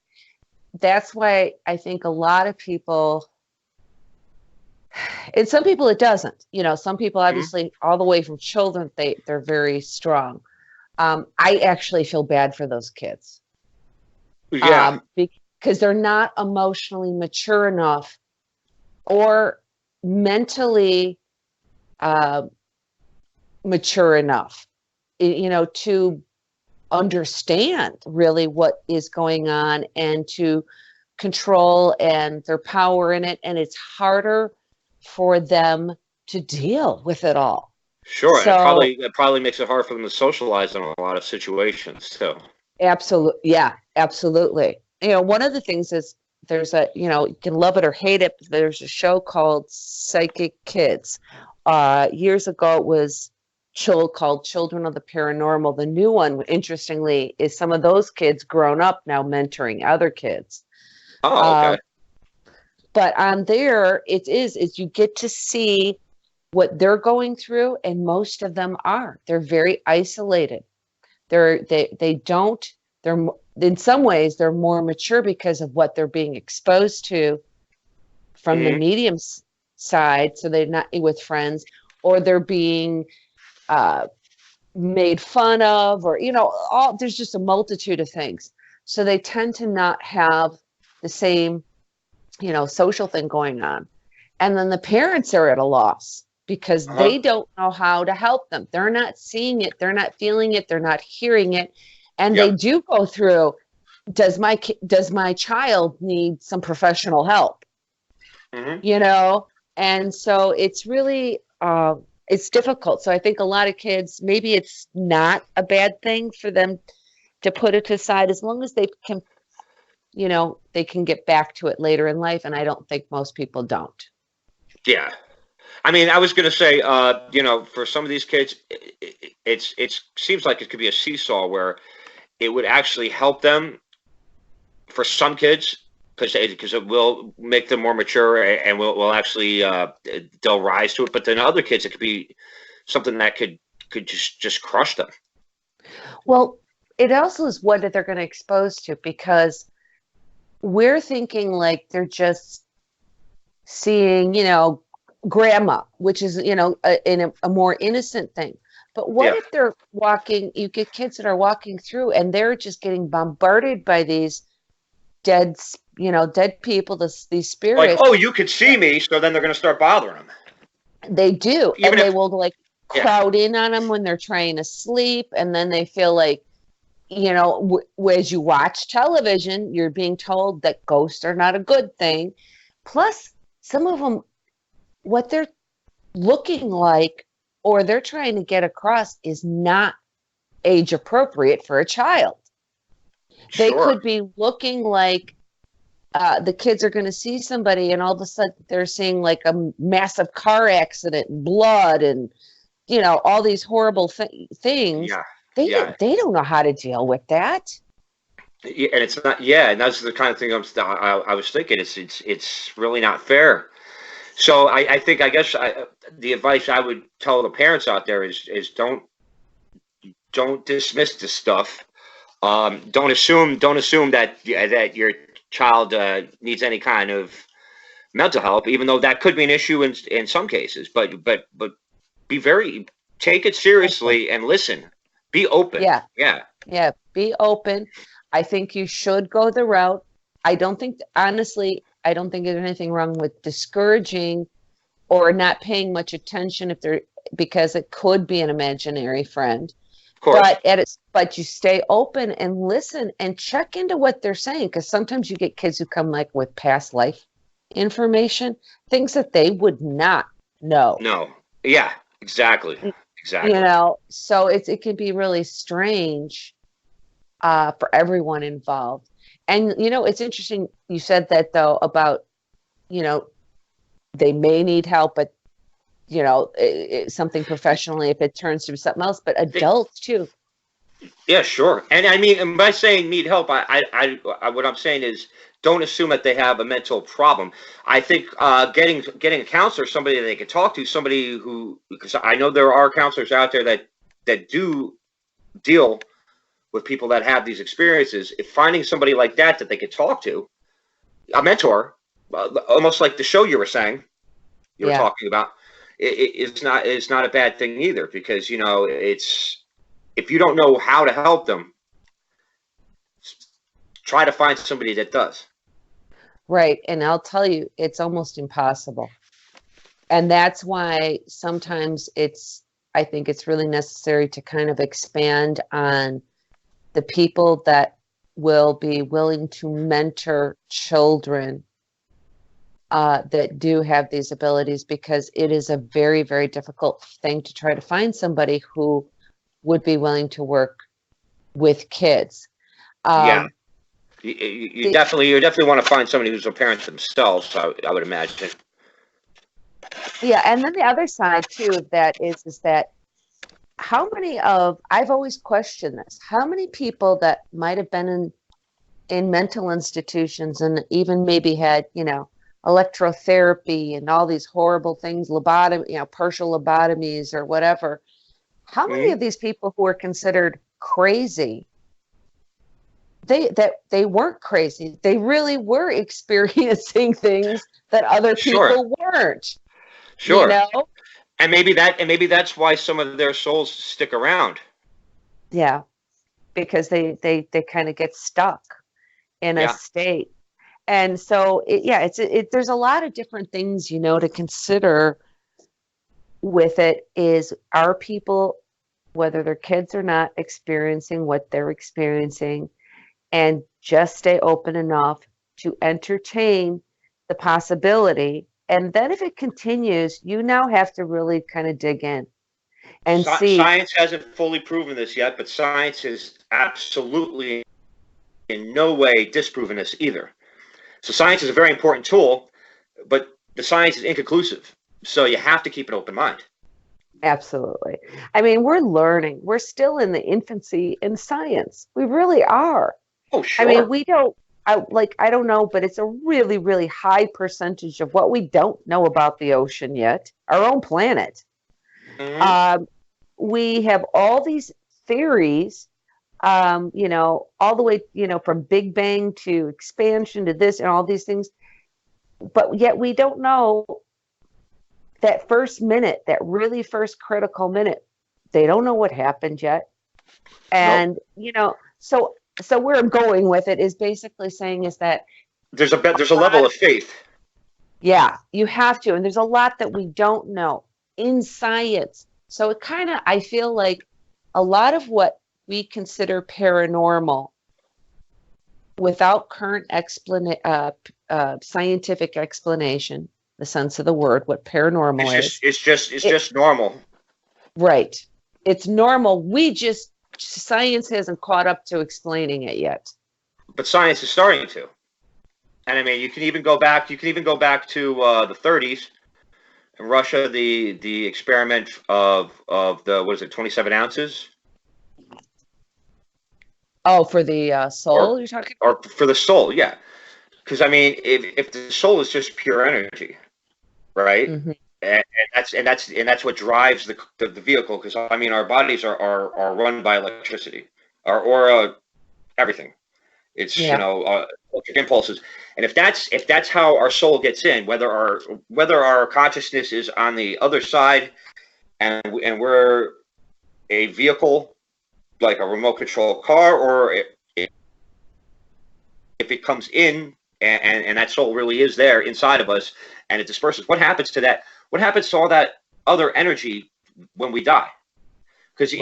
That's why I think a lot of people, and some people it doesn't. Some people obviously all the way from children, they're very strong. I actually feel bad for those kids. Yeah. Because they're not emotionally mature enough or mentally mature enough, to understand really what is going on and to control and their power in it. And it's harder for them to deal with it all. Sure. So, it probably makes it hard for them to socialize in a lot of situations too. Absolutely. Yeah, absolutely. One of the things is there's you can love it or hate it, but there's a show called Psychic Kids. Years ago, it was called Children of the Paranormal. The new one, interestingly, is some of those kids grown up now mentoring other kids. Oh, okay. But on there, is you get to see what they're going through, and most of them they're very isolated. They're in some ways they're more mature because of what they're being exposed to from the medium side. So they're not with friends, or they're being made fun of, or, there's just a multitude of things. So they tend to not have the same, social thing going on. And then the parents are at a loss because they don't know how to help them. They're not seeing it. They're not feeling it. They're not hearing it. And they do go through, does my child need some professional help? And so it's really, it's difficult. So I think a lot of kids, maybe it's not a bad thing for them to put it aside, as long as they can, they can get back to it later in life. And I don't think most people don't. Yeah. I mean, I was going to say, for some of these kids, it seems like it could be a seesaw where it would actually help them for some kids, because it will make them more mature and will actually they'll rise to it. But then other kids, it could be something that could just crush them. Well, it also is what they're going to expose to, because we're thinking like they're just seeing, grandma, which is, a more innocent thing. But what if they're you get kids that are walking through and they're just getting bombarded by these dead people, these spirits. Like, oh, you could see me, so then they're going to start bothering them. They do. Even they will crowd in on them when they're trying to sleep. And then they feel like, as you watch television, you're being told that ghosts are not a good thing. Plus, some of them, what they're looking like or they're trying to get across is not age appropriate for a child. They could be looking like the kids are going to see somebody and all of a sudden they're seeing like a massive car accident and blood and, all these horrible things. Yeah. They don't know how to deal with that. Yeah, and it's not. Yeah, and that's the kind of thing I was thinking. It's really not fair. So I think the advice I would tell the parents out there is don't dismiss this stuff. Don't assume that your child needs any kind of mental help, even though that could be an issue in some cases. But take it seriously and listen. Be open. Yeah. Be open. I think you should go the route. Honestly, I don't think there's anything wrong with discouraging or not paying much attention because it could be an imaginary friend. But you stay open and listen and check into what they're saying, because sometimes you get kids who come like with past life information, things that they would not know. No. Yeah, exactly. So it can be really strange for everyone involved. And, it's interesting. You said that, though, about, they may need help, but, something professionally if it turns to something else, but adults too. Yeah, sure. And I mean, by saying need help, I what I'm saying is don't assume that they have a mental problem. I think getting a counselor, somebody that they can talk to, somebody because I know there are counselors out there that do deal with people that have these experiences. If finding somebody like that they could talk to, a mentor, almost like the show you were saying, you were talking about, it's not a bad thing either, because it's, if you don't know how to help them, try to find somebody that does. Right. And I'll tell you, it's almost impossible. And that's why sometimes I think it's really necessary to kind of expand on the people that will be willing to mentor children that do have these abilities, because it is a very, very difficult thing to try to find somebody who would be willing to work with kids. You definitely want to find somebody who's a parent themselves, I would imagine. Yeah, and then the other side too of that is that I've always questioned this, how many people that might have been in mental institutions and even maybe had, electrotherapy and all these horrible things, lobotomy, partial lobotomies or whatever. How many of these people who are considered crazy, they weren't crazy. They really were experiencing things that other people weren't. Sure. And maybe that's why some of their souls stick around. Yeah, because they kind of get stuck in a state. And so there's a lot of different things, to consider with it. Is, are people, whether they're kids or not, experiencing what they're experiencing, and just stay open enough to entertain the possibility. And then if it continues, you now have to really kind of dig in and see. Science hasn't fully proven this yet, but science is absolutely in no way disproven this either. So science is a very important tool, but the science is inconclusive. So you have to keep an open mind. Absolutely. I mean, we're learning. We're still in the infancy in science. We really are. Oh, sure. I mean, I don't know, but it's a really, really high percentage of what we don't know about the ocean yet, our own planet. Mm-hmm. We have all these theories, all the way, from Big Bang to expansion to this and all these things. But yet we don't know that first minute, that really first critical minute. They don't know what happened yet. And, nope. So where I'm going with it is basically saying is that there's a level of faith. Yeah, you have to. And there's a lot that we don't know in science. So it kind of, I feel like a lot of what we consider paranormal, without current scientific explanation, the sense of the word, what paranormal is. It's just normal. Right. It's normal. Science hasn't caught up to explaining it yet. But science is starting to. And I mean, you can even go back to the 30s in Russia, the experiment of the 27 ounces. Oh, for the soul you're talking about? Or for the soul, yeah. Because I mean, if the soul is just pure energy, right? Mm-hmm. And that's what drives the vehicle. Because I mean, our bodies are run by electricity, our aura, everything. It's electric impulses. And if that's how our soul gets in, whether our consciousness is on the other side, and we're a vehicle like a remote control car, or if it comes in and that soul really is there inside of us and it disperses, what happens to that? What happens to all that other energy when we die? Because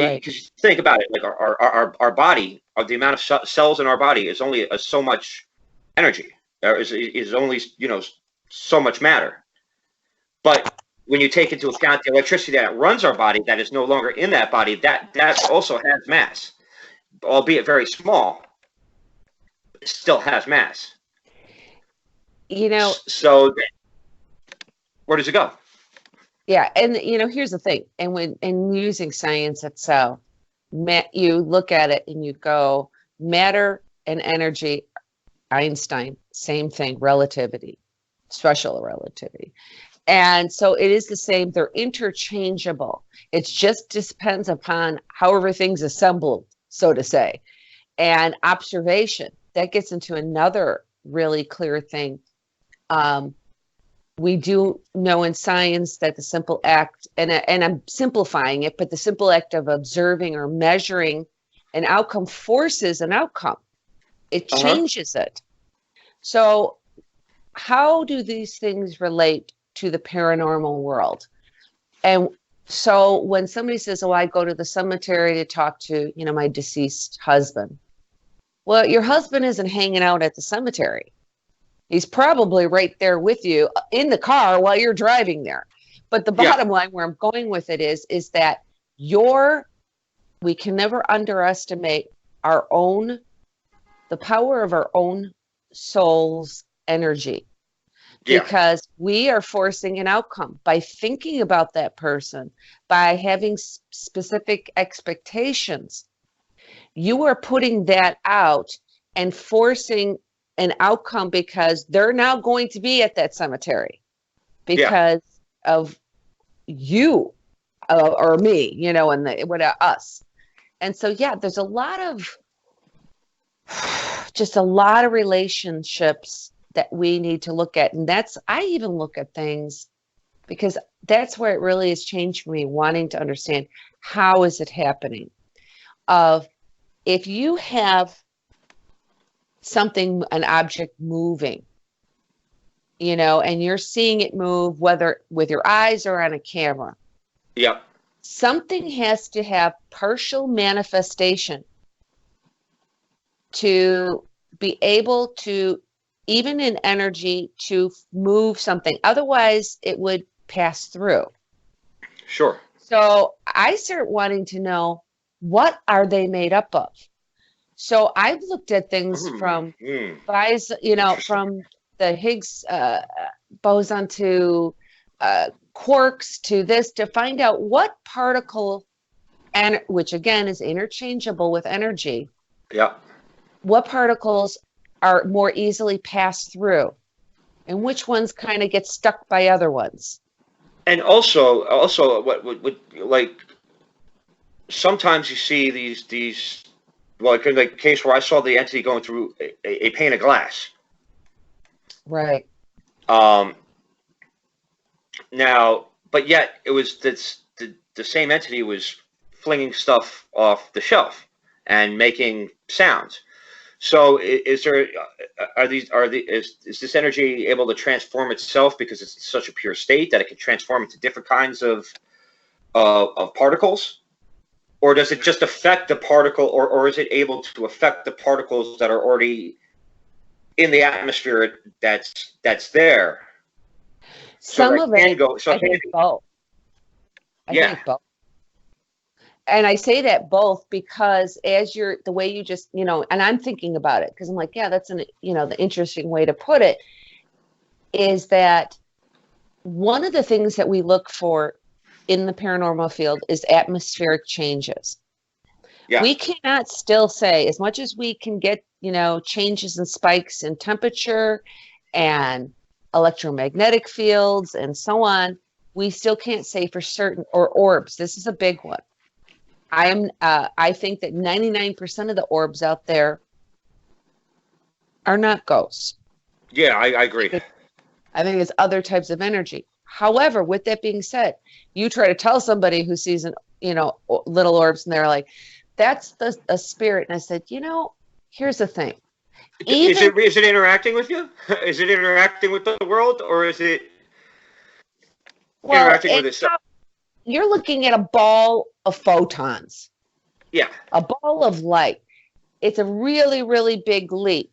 think about it, like our body, the amount of cells in our body is only so much energy. There is only so much matter. But when you take into account the electricity that runs our body, that is no longer in that body, that also has mass, albeit very small. It still has mass. So where does it go? Yeah, and here's the thing, and using science itself, you look at it and you go, matter and energy, Einstein, same thing, relativity, special relativity. And so it is the same, they're interchangeable. It just depends upon how everything's assembled, so to say. And observation, that gets into another really clear thing. We do know in science that the simple act, and I'm simplifying it, but the simple act of observing or measuring an outcome forces an outcome. It changes it. So how do these things relate to the paranormal world? And so when somebody says, oh, I go to the cemetery to talk to, my deceased husband. Well, your husband isn't hanging out at the cemetery. He's probably right there with you in the car while you're driving there. But the bottom line where I'm going with it is that we can never underestimate the power of our own soul's energy. Because we are forcing an outcome by thinking about that person, by having specific expectations. You are putting that out and forcing an outcome because they're now going to be at that cemetery because of you or me, and us. And so, there's a lot of relationships that we need to look at. And I even look at things because that's where it really has changed for me, wanting to understand how is it happening. Of if you have something, an object moving, you know, and you're seeing it move, whether with your eyes or on a camera, Yep. something has to have partial manifestation to be able to, even in energy, to move something. Otherwise, it would pass through. Sure. So I start wanting to know, what are they made up of? So I've looked at things from from the Higgs boson to quarks to this, to find out what particle, and which again is interchangeable with energy. Yeah. What particles are more easily passed through, and which ones kind of get stuck by other ones. And also, what like sometimes you see these like in the case where I saw the entity going through a pane of glass. Right. Now, but yet it was the same entity was flinging stuff off the shelf and making sounds. So is this energy able to transform itself because it's in such a pure state that it can transform into different kinds of particles? Or does it just affect the particle, or is it able to affect the particles that are already in the atmosphere that's there? Some of it, I think both. I think both. And I say that both because the way you just, you know, and I'm thinking about it because I'm like, yeah, that's the interesting way to put it, is that one of the things that we look for in the paranormal field is atmospheric changes. Yeah. We cannot still say, as much as we can get, changes and spikes in temperature and electromagnetic fields and so on, we still can't say for certain, or orbs. This is a big one. I think that 99% of the orbs out there are not ghosts. Yeah, I agree. I think it's other types of energy. However, with that being said, you try to tell somebody who sees little orbs and they're like, that's a spirit. And I said, here's the thing. Is it interacting with you? Is it interacting with the world, or is it interacting with itself? You're looking at a ball of photons. Yeah. A ball of light. It's a really, really big leap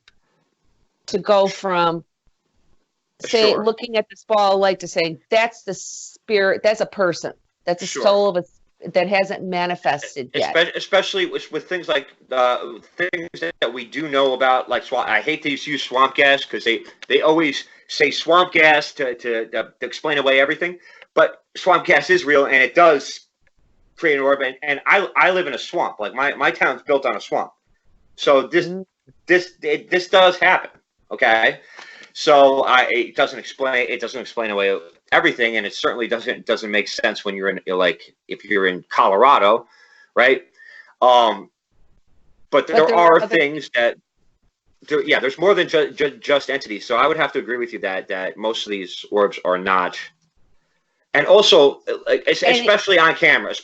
to go from looking at this ball of light to saying that's the spirit, that's a person, that's a soul of that hasn't manifested yet. Especially with things like things that we do know about, like swamp. I hate to use swamp gas because they always say swamp gas to explain away everything. But swamp gas is real, and it does create an orb. And I live in a swamp. Like my town's built on a swamp, so this does happen. Okay, so it doesn't explain away everything, and it certainly doesn't make sense when you're in, like, if you're in Colorado, right? But there are things that. There's more than just entities. So I would have to agree with you that most of these orbs are not. And also, especially on camera,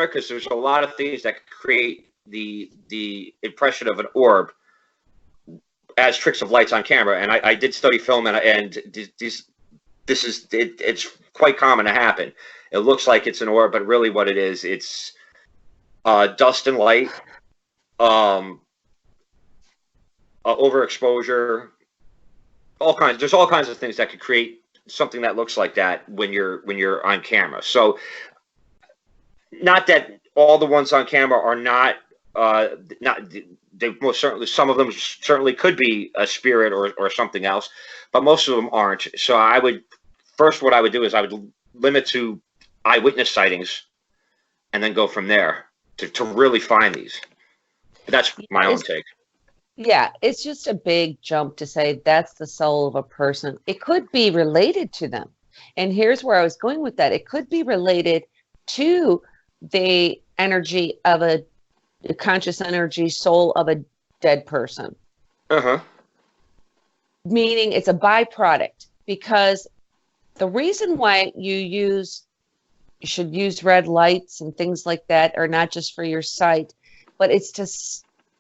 because there's a lot of things that create the impression of an orb as tricks of lights on camera. And I did study film, and it's quite common to happen. It looks like it's an orb, but really what it is, it's dust and light, overexposure, there's all kinds of things that could create something that looks like that when you're on camera. So not that all the ones on camera are not they most certainly, some of them certainly could be a spirit or something else, but most of them aren't. So what I would do is I would limit to eyewitness sightings and then go from there to really find these. But that's my own take. Yeah, it's just a big jump to say that's the soul of a person. It could be related to them. And here's where I was going with that. It could be related to the energy of a conscious energy, soul of a dead person. Uh-huh. Meaning it's a byproduct, because The reason why you should use red lights and things like that are not just for your sight, but it's to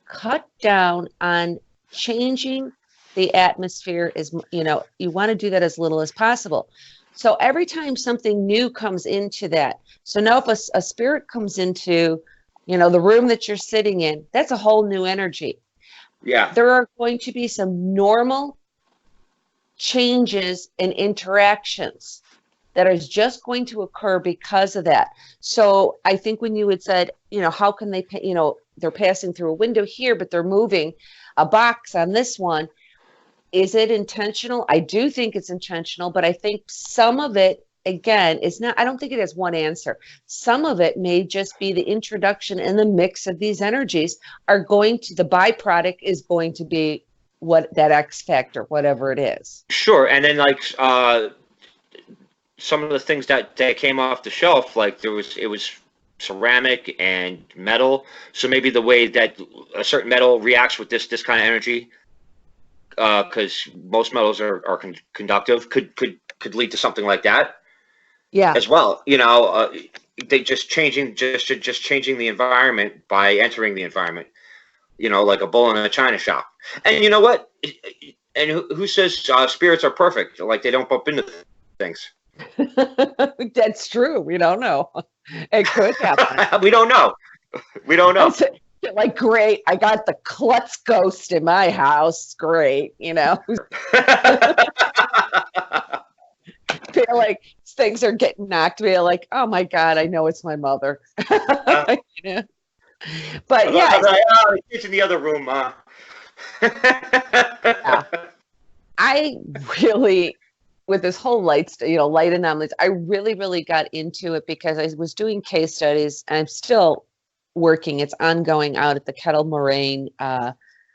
cut down on changing the atmosphere. Is, you want to do that as little as possible. So every time something new comes into that, so now if a spirit comes into, the room that you're sitting in, that's a whole new energy. Yeah. There are going to be some normal changes and interactions that is just going to occur because of that. So I think when you had said, how can they, they're passing through a window here, but they're moving a box on this one. Is it intentional? I do think it's intentional, but I think some of it, again, is not, I don't think it has one answer. Some of it may just be the introduction and the mix of these energies the byproduct is going to be what that X factor, whatever it is. Sure. And then like some of the things that came off the shelf, like it was ceramic and metal. So maybe the way that a certain metal reacts with this kind of energy, because most metals are conductive, could lead to something like that. Yeah. As well, they just changing the environment by entering the environment. Like a bull in a china shop. And you know what? And who says spirits are perfect? Like they don't bump into things. That's true. We don't know. It could happen. We don't know. We don't know. Like, great, I got the Klutz ghost in my house. Great, Feel like things are getting knocked. Feel like, oh my God, I know it's my mother. But yeah, it's in the other room. Yeah. I really, with this whole light anomalies, I really, really got into it because I was doing case studies, and I'm still working. It's ongoing out at the Kettle Moraine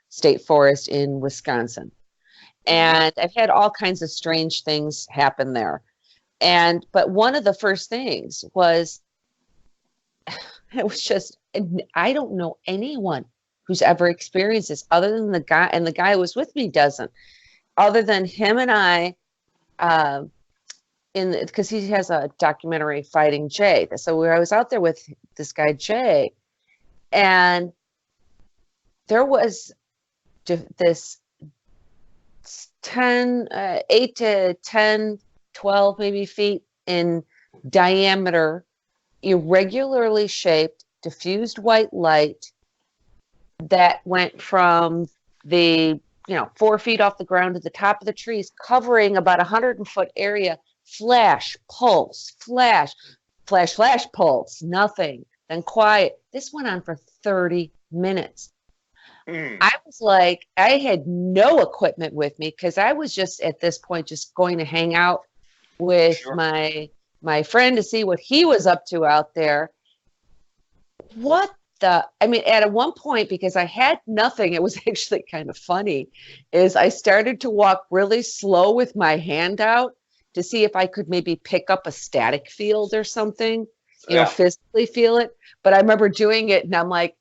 State Forest in Wisconsin. And I've had all kinds of strange things happen there. But one of the first things was, it was just, I don't know anyone who's ever experienced this other than the guy, and the guy who was with me doesn't, other than him and I, because he has a documentary, Fighting Jay. So I was out there with this guy, Jay, and there was this 8 to 10, 12 maybe feet in diameter, irregularly shaped, diffused white light that went from the 4 feet off the ground to the top of the trees, covering about 100-foot area. Flash, pulse, flash, flash, flash, pulse, nothing, then quiet. This went on for 30 minutes. I was like, I had no equipment with me because I was just at this point just going to hang out with my friend to see what he was up to out there. At one point, because I had nothing, it was actually kind of funny, is I started to walk really slow with my hand out to see if I could maybe pick up a static field or something, physically feel it. But I remember doing it and I'm like,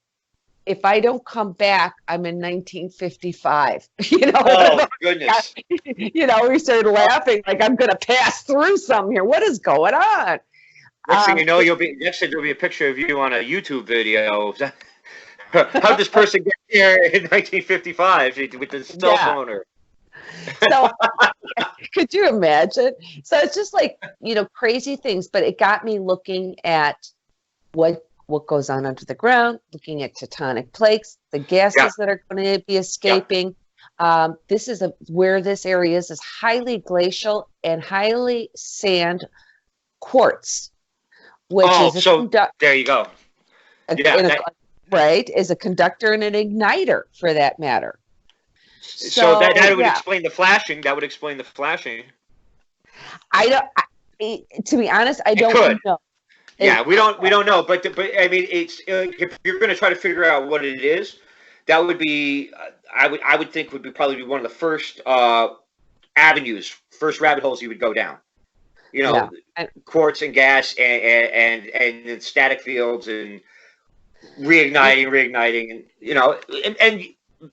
if I don't come back, I'm in 1955. Oh, goodness. We started laughing like, I'm going to pass through something here. What is going on? Next thing you know, there'll be a picture of you on a YouTube video. How did this person get here in 1955 with the cell phone? So could you imagine? So it's just like, crazy things, but it got me looking at what goes on under the ground, looking at tectonic plates, the gases that are going to be escaping. This is where this area is highly glacial and highly sand quartz. There you go. Right, is a conductor and an igniter for that matter. So that would explain the flashing. That would explain the flashing. To be honest, I don't know. Yeah, we don't know. But I mean, it's if you're going to try to figure out what it is, that would be I would think would probably be one of the first avenues, first rabbit holes you would go down. Quartz and gas and static fields and reigniting, and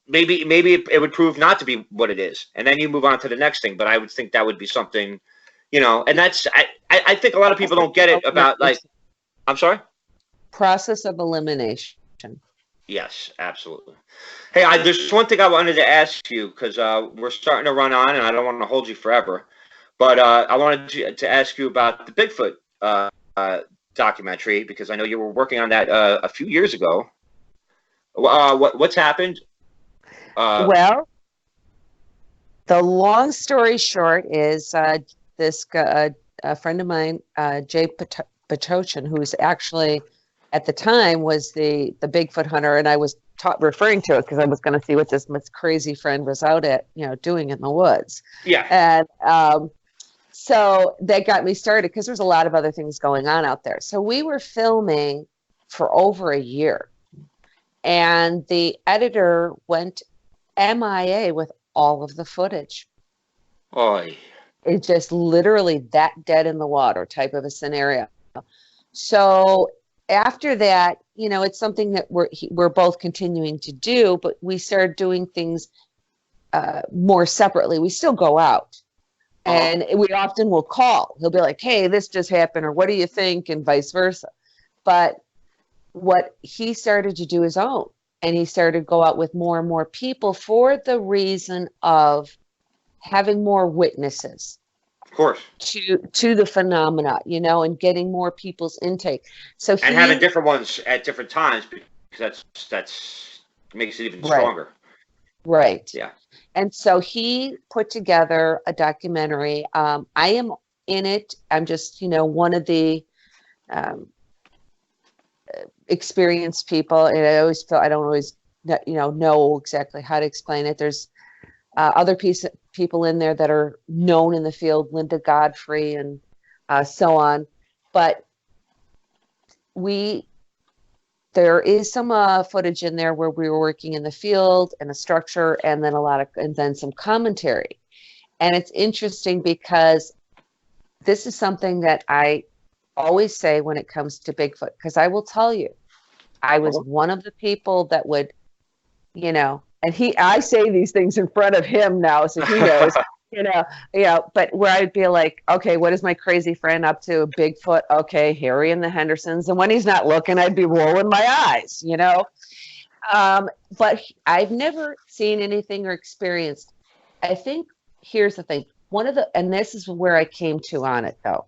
maybe it would prove not to be what it is, and then you move on to the next thing. But I would think that would be something, You know, and that's I think a lot of people don't get it about, like, I'm sorry? Process of elimination. Yes, absolutely. Hey, there's one thing I wanted to ask you, because we're starting to run on, and I don't want to hold you forever. But I wanted to ask you about the Bigfoot documentary, because I know you were working on that a few years ago. What's happened? Well, the long story short is this guy, a friend of mine, Jay Patochin, who's actually at the time was the Bigfoot hunter, and I was referring to it because I was going to see what this crazy friend was out at, doing in the woods. Yeah. And so that got me started because there's a lot of other things going on out there. So we were filming for over a year, and the editor went MIA with all of the footage. Oy. It's just literally that dead in the water type of a scenario. So after that, it's something that we're both continuing to do, but we started doing things more separately. We still go out, and we often will call. He'll be like, "Hey, this just happened," or "What do you think?" and vice versa. But what he started to do his own, and he started to go out with more and more people for the reason of having more witnesses. Of course. To the phenomena, and getting more people's intake. So having different ones at different times, because that's makes it even stronger. Right. Yeah. And so he put together a documentary. I am in it. I'm just, one of the experienced people, and I always feel I don't always, know exactly how to explain it. There's other people in there that are known in the field, Linda Godfrey and so on. But there is some footage in there where we were working in the field and a structure, and then some commentary. And it's interesting because this is something that I always say when it comes to Bigfoot, because I will tell you, I was one of the people that would, and I say these things in front of him now, so he knows, but where I'd be like, okay, what is my crazy friend up to? Bigfoot. Okay. Harry and the Hendersons. And when he's not looking, I'd be rolling my eyes, but I've never seen anything or experienced. I think here's the thing. And this is where I came to on it though.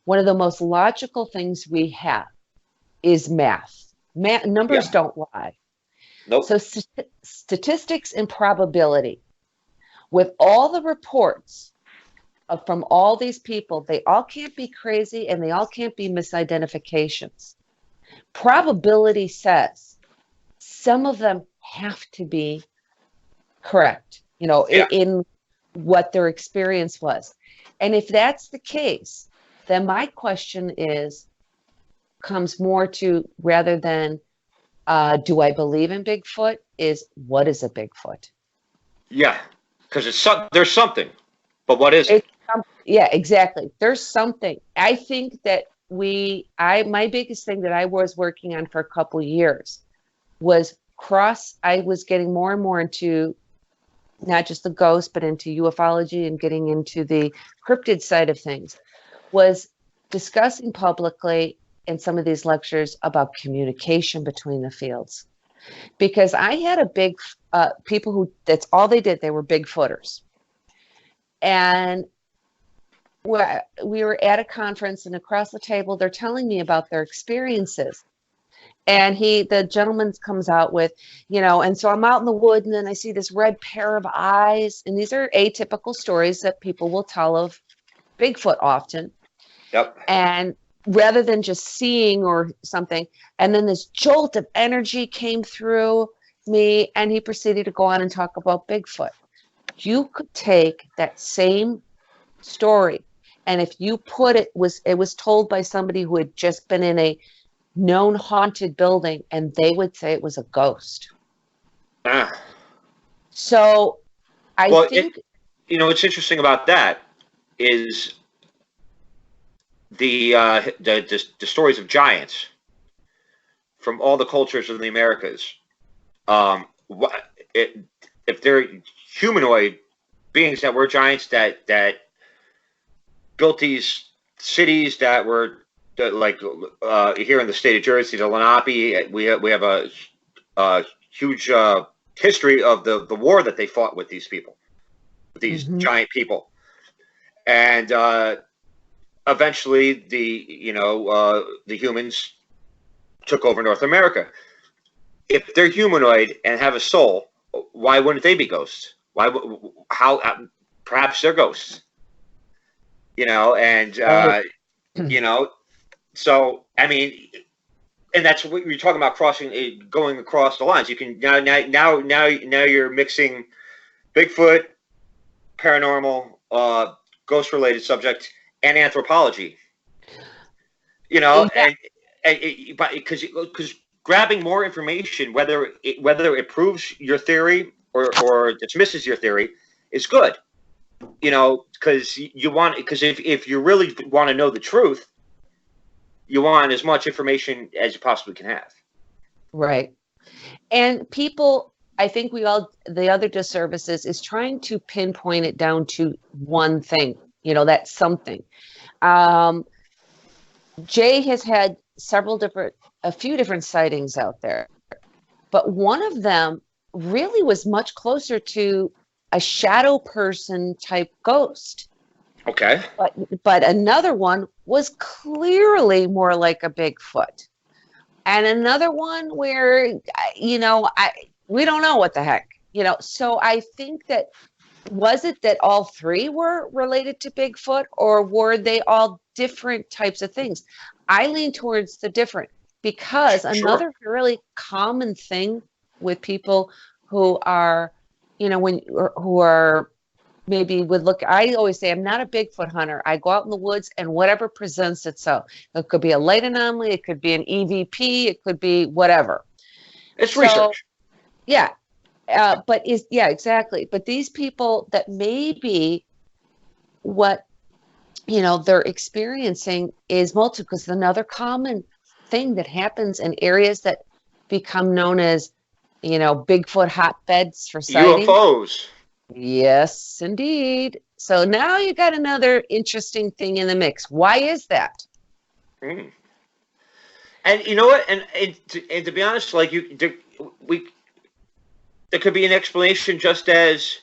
One of the most logical things we have is math. Numbers don't lie. Nope. So statistics and probability, with all the reports from all these people, they all can't be crazy and they all can't be misidentifications. Probability says some of them have to be correct, in what their experience was. And if that's the case, then my question comes more to, rather than do I believe in Bigfoot, is what is a Bigfoot? Yeah, because there's something, but what is it? Yeah, exactly. There's something. I think that my biggest thing that I was working on for a couple of years was I was getting more and more into not just the ghost, but into ufology and getting into the cryptid side of things, was discussing publicly in some of these lectures about communication between the fields. Because I had people who, that's all they did. They were Bigfooters. And we were at a conference, and across the table, they're telling me about their experiences. And the gentleman comes out with, and so I'm out in the wood, and then I see this red pair of eyes. And these are atypical stories that people will tell of Bigfoot often. Yep. And rather than just seeing or something, and then this jolt of energy came through me, and he proceeded to go on and talk about Bigfoot. You could take that same story, and if you it was told by somebody who had just been in a known haunted building, and they would say it was a ghost. So I think what's interesting about that is the stories of giants from all the cultures of the Americas. If they're humanoid beings that were giants, that built these cities that were like here in the state of Jersey, the Lenape. We have a huge history of the war that they fought with these people, with these giant people, and eventually the humans took over North America. If they're humanoid and have a soul, why wouldn't they be ghosts? How? Perhaps they're ghosts. And so I mean, and that's what you're talking about, going across the lines. You can now you're mixing Bigfoot, paranormal, ghost-related subject, and anthropology. And because grabbing more information, whether it proves your theory or dismisses your theory, is good. Because if you really want to know the truth, you want as much information as you possibly can have. Right. And people, I think the other disservices is trying to pinpoint it down to one thing, that's something. Jay has had a few different sightings out there, but one of them really was much closer to a shadow person type ghost. Okay. But another one was clearly more like a Bigfoot. And another one where, we don't know what the heck, So I think that, was it that all three were related to Bigfoot, or were they all different types of things? I lean towards the different, because another really common thing with people who are, who are maybe would look, I always say, I'm not a Bigfoot hunter. I go out in the woods and whatever presents itself. It could be a light anomaly. It could be an EVP. It could be whatever. It's research. Yeah. Exactly. But these people that maybe what, they're experiencing is multiple, because another common thing that happens in areas that become known as, Bigfoot hotbeds for sightings. UFOs. Yes, indeed. So now you got another interesting thing in the mix. Why is that? And you know what? And to be honest, like there could be an explanation, just as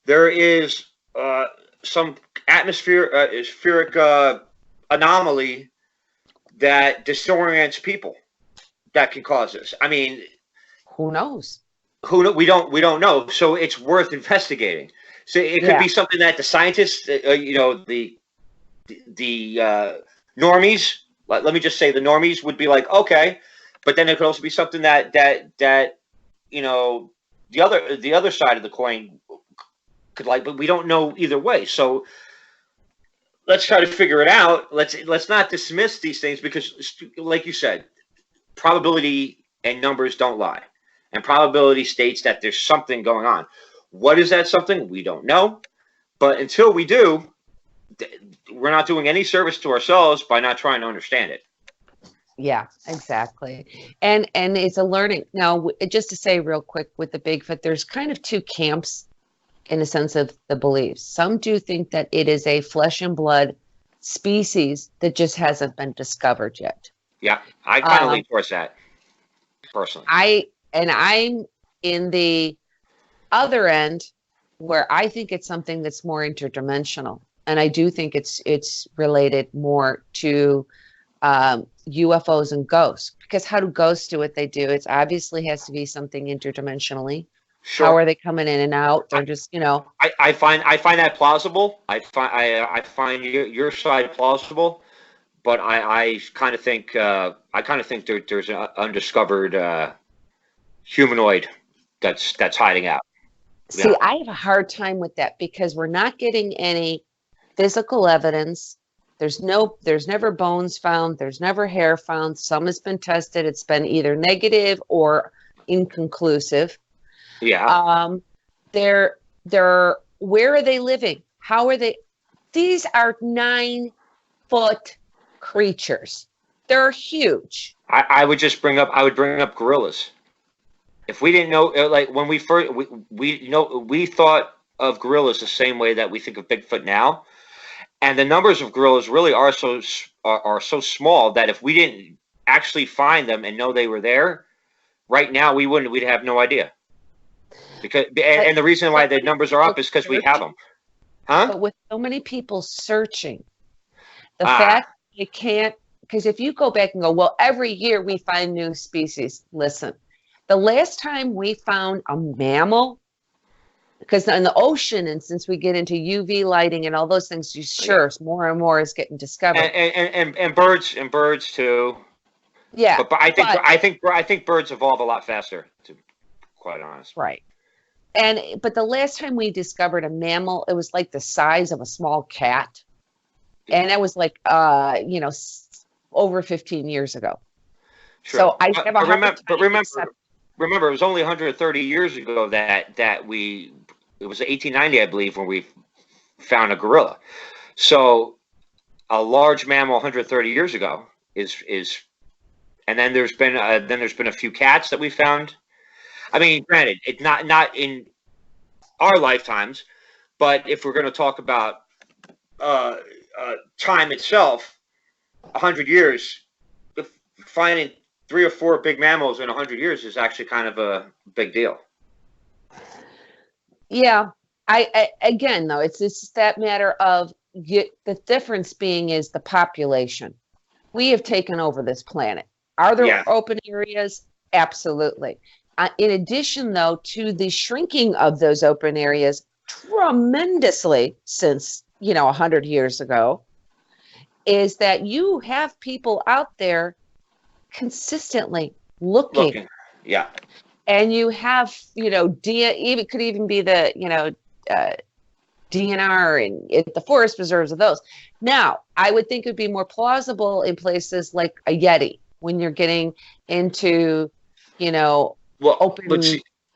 there is some atmospheric anomaly that disorients people that can cause this. I mean, who knows? We don't know. So it's worth investigating. So it could be something that the scientists, the normies, let me just say, the normies would be like, okay, but then it could also be something that the other side of the coin could like, but we don't know either way. So let's try to figure it out. Let's not dismiss these things, because, like you said, probability and numbers don't lie. And probability states that there's something going on. What is that something? We don't know. But until we do, we're not doing any service to ourselves by not trying to understand it. Yeah, exactly. And it's a learning. Now, just to say real quick with the Bigfoot, there's kind of two camps in a sense of the beliefs. Some do think that it is a flesh and blood species that just hasn't been discovered yet. Yeah, I kind of lean towards that, personally. I'm in the other end, where I think it's something that's more interdimensional. And I do think it's related more to UFOs and ghosts, because how do ghosts do what they do? It obviously has to be something interdimensionally. Sure. How are they coming in and out? They're just, I find that plausible. I find your side plausible, but I kind of think there's an undiscovered humanoid that's hiding out. See, yeah. I have a hard time with that, because we're not getting any physical evidence. There's never bones found. There's never hair found. Some has been tested. It's been either negative or inconclusive. Yeah. Where are they living? How are they? These are 9-foot creatures. They're huge. I would bring up gorillas. If we didn't know, like when we first, we thought of gorillas the same way that we think of Bigfoot now. And the numbers of gorillas really are so small that if we didn't actually find them and know they were there, right now we'd have no idea. Because and the reason why the numbers are up is because we have them. Huh? But with so many people searching, the fact you can't, because if you go back and go, well, every year we find new species. Listen, the last time we found a mammal, because in the ocean, and since we get into UV lighting and all those things, more and more is getting discovered. And birds too. Yeah. But I think birds evolve a lot faster, to be quite honest. Right. But the last time we discovered a mammal, it was like the size of a small cat. And that was like, over 15 years ago. Sure. So I have a hard time. But remember, it was only 130 years ago that it was 1890, I believe, when we found a gorilla. So a large mammal 130 years ago is, and then there's been a few cats that we found. I mean, granted, it's not in our lifetimes, but if we're going to talk about time itself, 100 years, finding 3 or 4 big mammals in 100 years is actually kind of a big deal. Yeah, I again though, it's just that matter of the difference being is the population. We have taken over this planet. Are there open areas? Absolutely. In addition, though, to the shrinking of those open areas tremendously since 100 years ago, is that you have people out there consistently looking. Yeah. And you have, it could even be the, DNR and the forest preserves of those. Now, I would think it would be more plausible in places like a Yeti when you're getting into, open.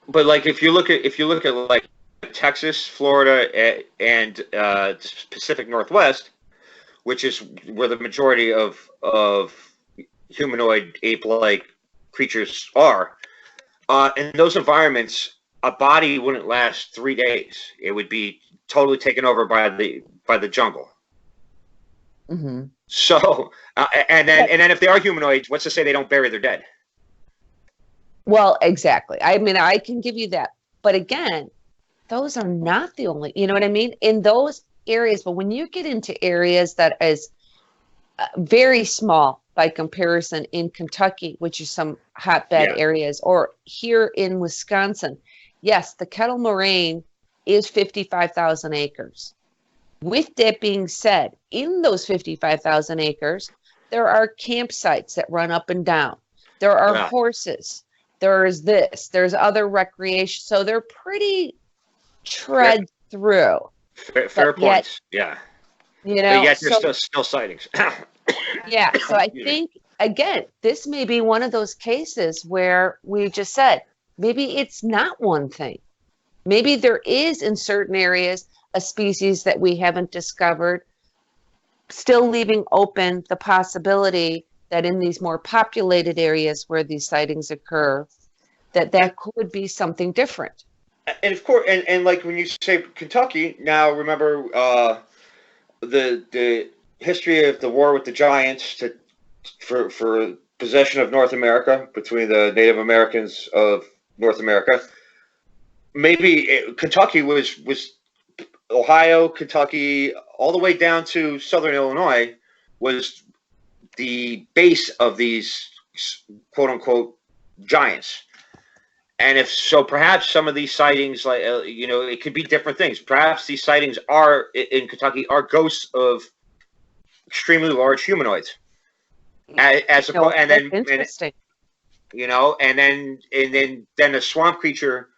But like if you look at like Texas, Florida, and Pacific Northwest, which is where the majority of humanoid ape-like creatures are, in those environments, a body wouldn't last 3 days. It would be totally taken over by the jungle. Mm-hmm. So, and then if they are humanoids, what's to say they don't bury their dead? Well, exactly. I mean, I can give you that, but again, those are not the only. You know what I mean? In those areas, but when you get into areas that is very small by comparison in Kentucky, which is some hotbed areas, or here in Wisconsin, yes, the Kettle Moraine is 55,000 acres. With that being said, in those 55,000 acres, there are campsites that run up and down. There are horses. There's there's other recreation. So they're pretty tread through. Fair points. Yeah. But yet there's still sightings. Yeah. So I think, again, this may be one of those cases where we just said, maybe it's not one thing. Maybe there is in certain areas a species that we haven't discovered, still leaving open the possibility that in these more populated areas where these sightings occur, that could be something different. And of course, and like when you say Kentucky, now remember the history of the war with the giants for possession of North America between the Native Americans of North America. Maybe Kentucky was Ohio, Kentucky, all the way down to southern Illinois was the base of these quote unquote giants. And if so, perhaps some of these sightings, like it could be different things. Perhaps these sightings are in Kentucky are ghosts of extremely large humanoids. Interesting. And then a swamp creature,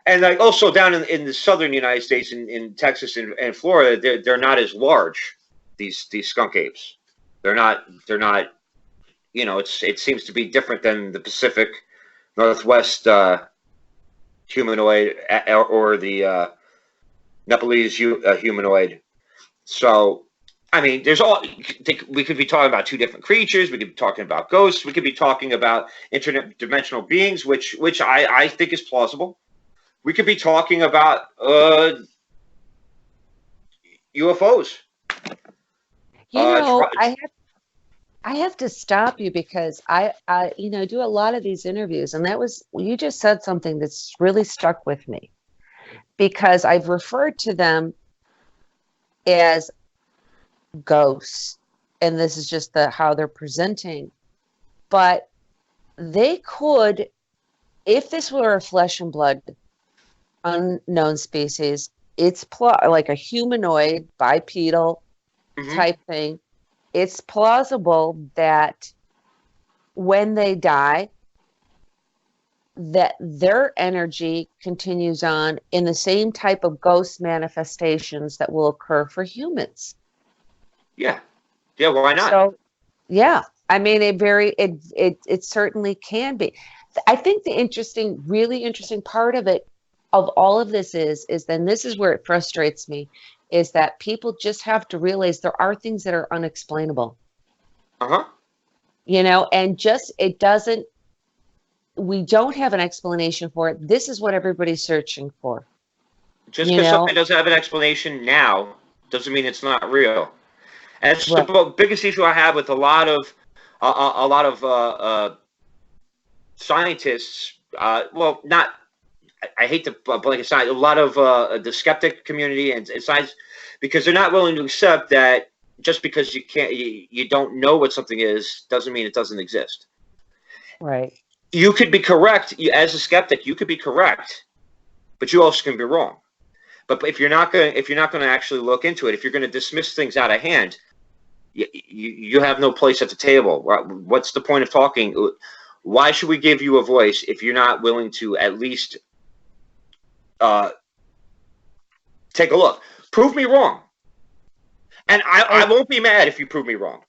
and like also down in the southern United States, in Texas and Florida, they're not as large. These skunk apes, they're not. It seems to be different than the Pacific Northwest humanoid or the Nepalese humanoid. So, I mean, we could be talking about two different creatures. We could be talking about ghosts. We could be talking about interdimensional beings, which I think is plausible. We could be talking about UFOs. You Uh, know, try, I have to stop you because I do a lot of these interviews, and you just said something that's really stuck with me because I've referred to them as ghosts, and this is just how they're presenting. But they could, if this were a flesh and blood unknown species, it's like a humanoid bipedal mhm. type thing. It's plausible that when they die, that their energy continues on in the same type of ghost manifestations that will occur for humans. Yeah, yeah. Why not? So, yeah, I mean, it certainly can be. I think the really interesting part of it, of all of this is then this is where it frustrates me, is that people just have to realize there are things that are unexplainable, Uh-huh. and just it doesn't. We don't have an explanation for it. This is what everybody's searching for, Just you because something know? doesn't have an explanation now doesn't mean it's not real. And it's the Right. biggest issue I have with a lot of scientists. Well, not. I hate to blanket aside a lot of the skeptic community and science, because they're not willing to accept that just because you don't know what something is doesn't mean it doesn't exist. Right. You could be correct as a skeptic. You could be correct, but you also can be wrong. But if you're not going to actually look into it, if you're going to dismiss things out of hand, you have no place at the table. What's the point of talking? Why should we give you a voice if you're not willing to at least uh, take a look? Prove me wrong, and I won't be mad if you prove me wrong.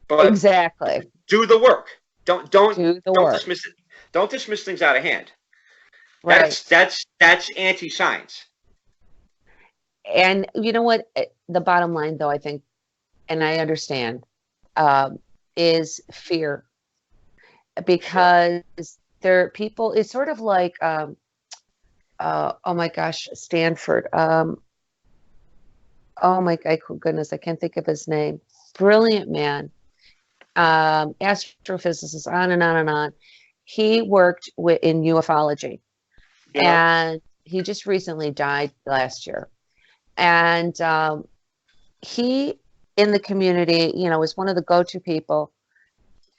But Exactly. do the work. Don't don't Do the don't work. dismiss it. Don't dismiss things out of hand. Right. That's anti-science. And you know what? The bottom line, though, I think, and I understand, is fear. Sure. Because people, it's sort of like, oh my gosh, Stanford. Oh my goodness, I can't think of his name. Brilliant man. Astrophysicist, on and on and on. He worked in ufology, Yeah. and he just recently died last year. And he, in the community, was one of the go-to people.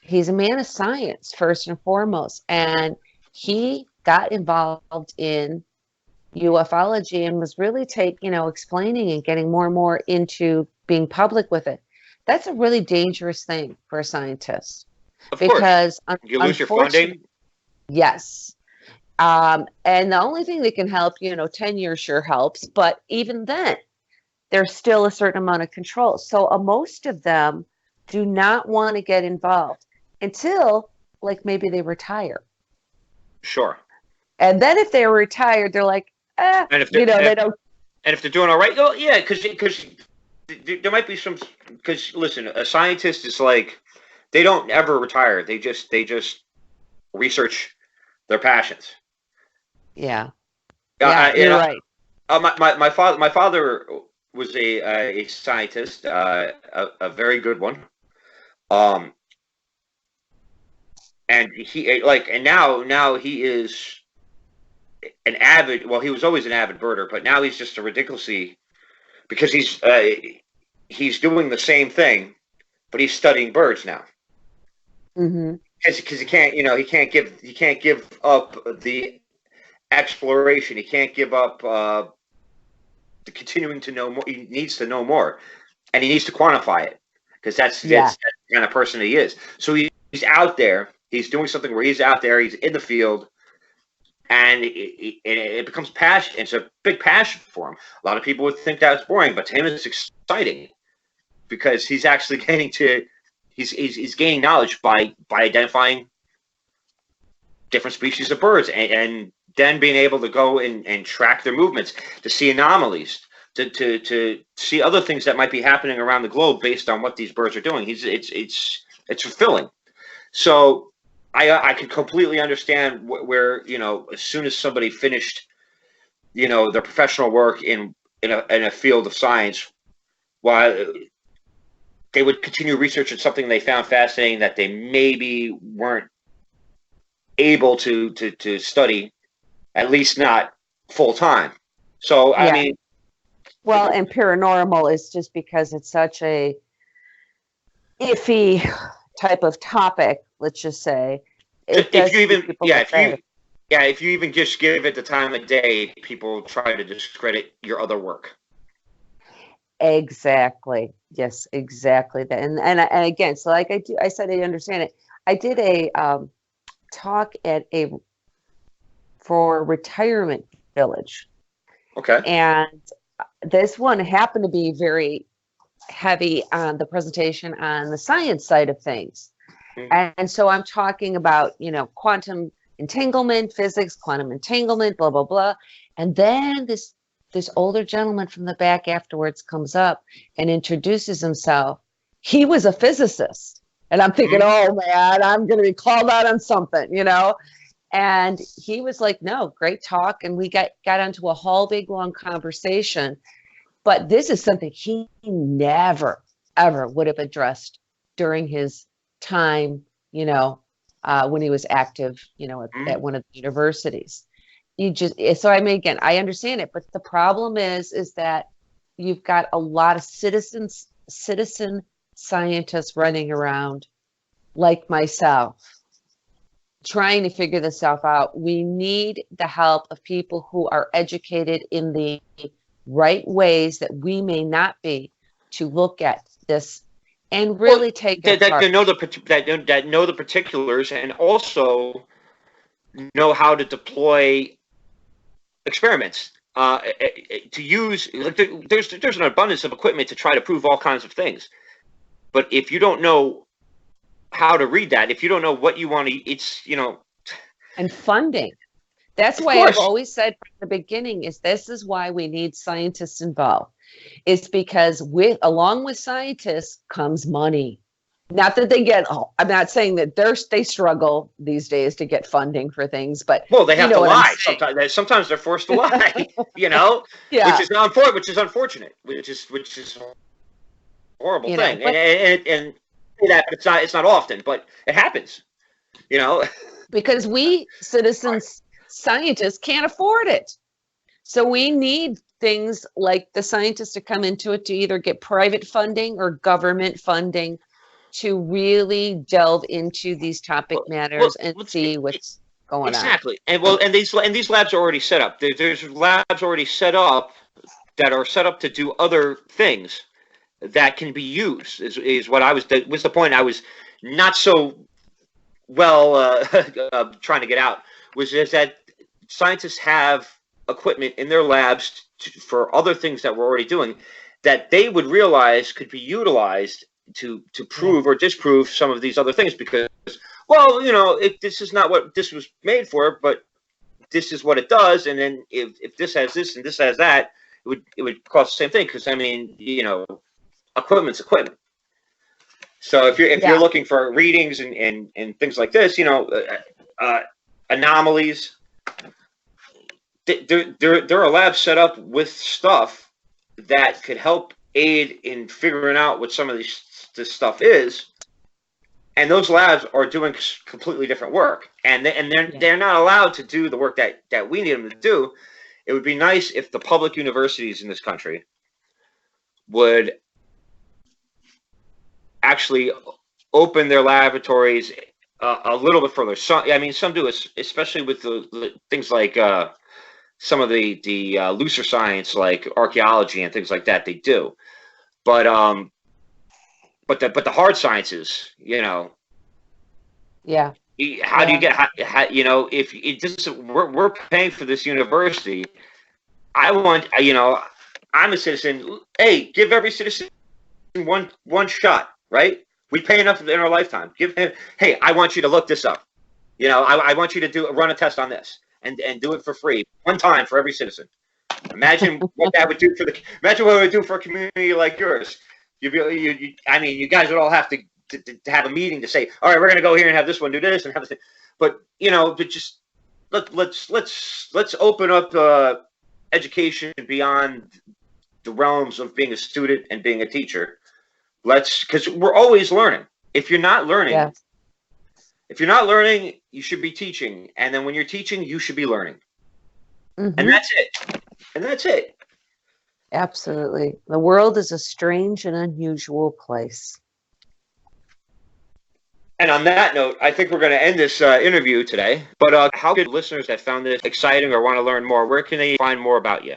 He's a man of science, first and foremost, and he got involved in ufology and was really explaining and getting more and more into being public with it. That's a really dangerous thing for a scientist Of course. because You lose your funding. unfortunately, yes. And the only thing that can help, 10 years sure helps, but even then, there's still a certain amount of control. So most of them do not want to get involved until like maybe they retire. Sure. And then if they're retired, they're like, And if they don't. and if they're doing all right, oh yeah, because there might be some. Because listen, a scientist is like, they don't ever retire. They just research their passions. Yeah. Yeah, You you're know, right. my father was a scientist, a very good one. Um, and now he is an avid. Well, he was always an avid birder, but now he's just a ridiculously, because he's doing the same thing, but he's studying birds now. Hmm. Because he can't give up the exploration. He can't give up the continuing to know more. He needs to know more, and he needs to quantify it, because that's Yeah. the kind of person he is. So he's out there. He's doing something where he's out there. He's in the field, and it becomes passion. It's a big passion for him. A lot of people would think that's boring, but to him, it's exciting, because he's actually he's gaining knowledge by identifying different species of birds, and then being able to go and track their movements, to see anomalies, to see other things that might be happening around the globe based on what these birds are doing. It's fulfilling. So I can completely understand where, as soon as somebody finished, their professional work in a field of science, why they would continue researching something they found fascinating that they maybe weren't able to study, at least not full time. So I mean, well, and paranormal is just because it's such a iffy type of topic, let's just say. If you even just give it the time of day, people try to discredit your other work. Exactly. Yes, exactly. That. And again, so like I said, I understand it. I did a talk for retirement village. Okay. And this one happened to be very heavy on the presentation on the science side of things. And so I'm talking about, quantum entanglement, physics, quantum entanglement, blah, blah, blah. And then this older gentleman from the back afterwards comes up and introduces himself. He was a physicist. And I'm thinking, oh, man, I'm going to be called out on something, And he was like, no, great talk. And we got onto a whole big, long conversation. But this is something he never, ever would have addressed during his time, when he was active, at one of the universities. Again, I understand it, but the problem is that you've got a lot of citizen scientists running around like myself, trying to figure this stuff out. We need the help of people who are educated in the right ways that we may not be, to look at this and really take it apart. That know the particulars, and also know how to deploy experiments to use. Like there's an abundance of equipment to try to prove all kinds of things, but if you don't know how to read that, if you don't know what you want to, it's and funding. That's why I've always said from the beginning this is why we need scientists involved. It's because along with scientists comes money. Not that they get, I'm not saying that they struggle these days to get funding for things, but they have to lie. Sometimes they're forced to lie, Yeah. which is unfortunate, which is a horrible thing. And that it's not often, but it happens, because we citizens scientists can't afford it. So we need things like the scientists to come into it, to either get private funding or government funding to really delve into these topic matters and see what's going on. Exactly. And these labs are already set up. There's labs already set up that are set up to do other things that can be used, is what was the point I was not so well trying to get out, was just that scientists have equipment in their labs for other things that we're already doing that they would realize could be utilized to prove or disprove some of these other things, because, if this is not what this was made for, but this is what it does, and then if this has this and this has that, it would cost the same thing, because equipment's equipment. So if you're looking for readings and things like this, anomalies, there are labs set up with stuff that could help aid in figuring out what some of this stuff is, and those labs are doing completely different work, and they're not allowed to do the work that we need them to do. It would be nice if the public universities in this country would actually open their laboratories a little bit further. Some do, especially with the things like some of the looser science, like archaeology and things like that. They do, but the hard sciences, Yeah. How do you get? If it just we're paying for this university, I want I'm a citizen. Hey, give every citizen one shot, right? We pay enough in our lifetime. Hey, I want you to look this up. I want you to run a test on this and do it for free one time for every citizen. Imagine what that would do imagine what it would do for a community like yours. You guys would all have to have a meeting to say, all right, we're going to go here and have this one do this and have this. But just let's open up education beyond the realms of being a student and being a teacher. because we're always learning. If you're not learning, Yeah. if you're not learning, you should be teaching. And then when you're teaching, you should be learning. And that's it. And that's it. Absolutely. The world is a strange and unusual place. And on that note, I think we're going to end this interview today. But how could listeners that found this exciting or want to learn more, where can they find more about you?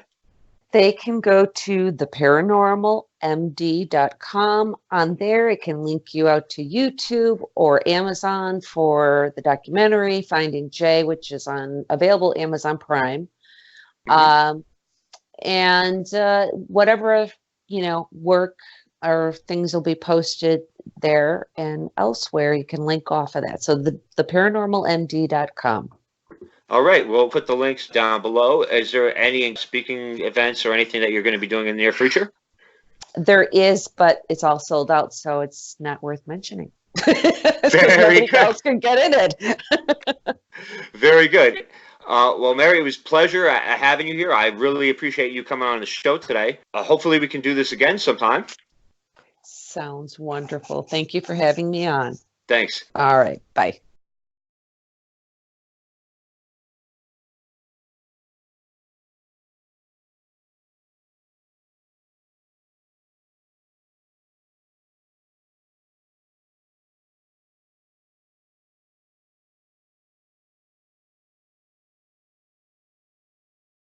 They can go to theparanormalmd.com. On there, it can link you out to YouTube or Amazon for the documentary Finding Jay, which is available Amazon Prime. And whatever, work or things will be posted there and elsewhere, you can link off of that. So theparanormalmd.com. All right, we'll put the links down below. Is there any speaking events or anything that you're going to be doing in the near future? There is, but it's all sold out, so it's not worth mentioning. Very good. Else can get in it. Very good. Well, Mary, it was a pleasure having you here. I really appreciate you coming on the show today. Hopefully we can do this again sometime. Sounds wonderful. Thank you for having me on. Thanks. All right. Bye.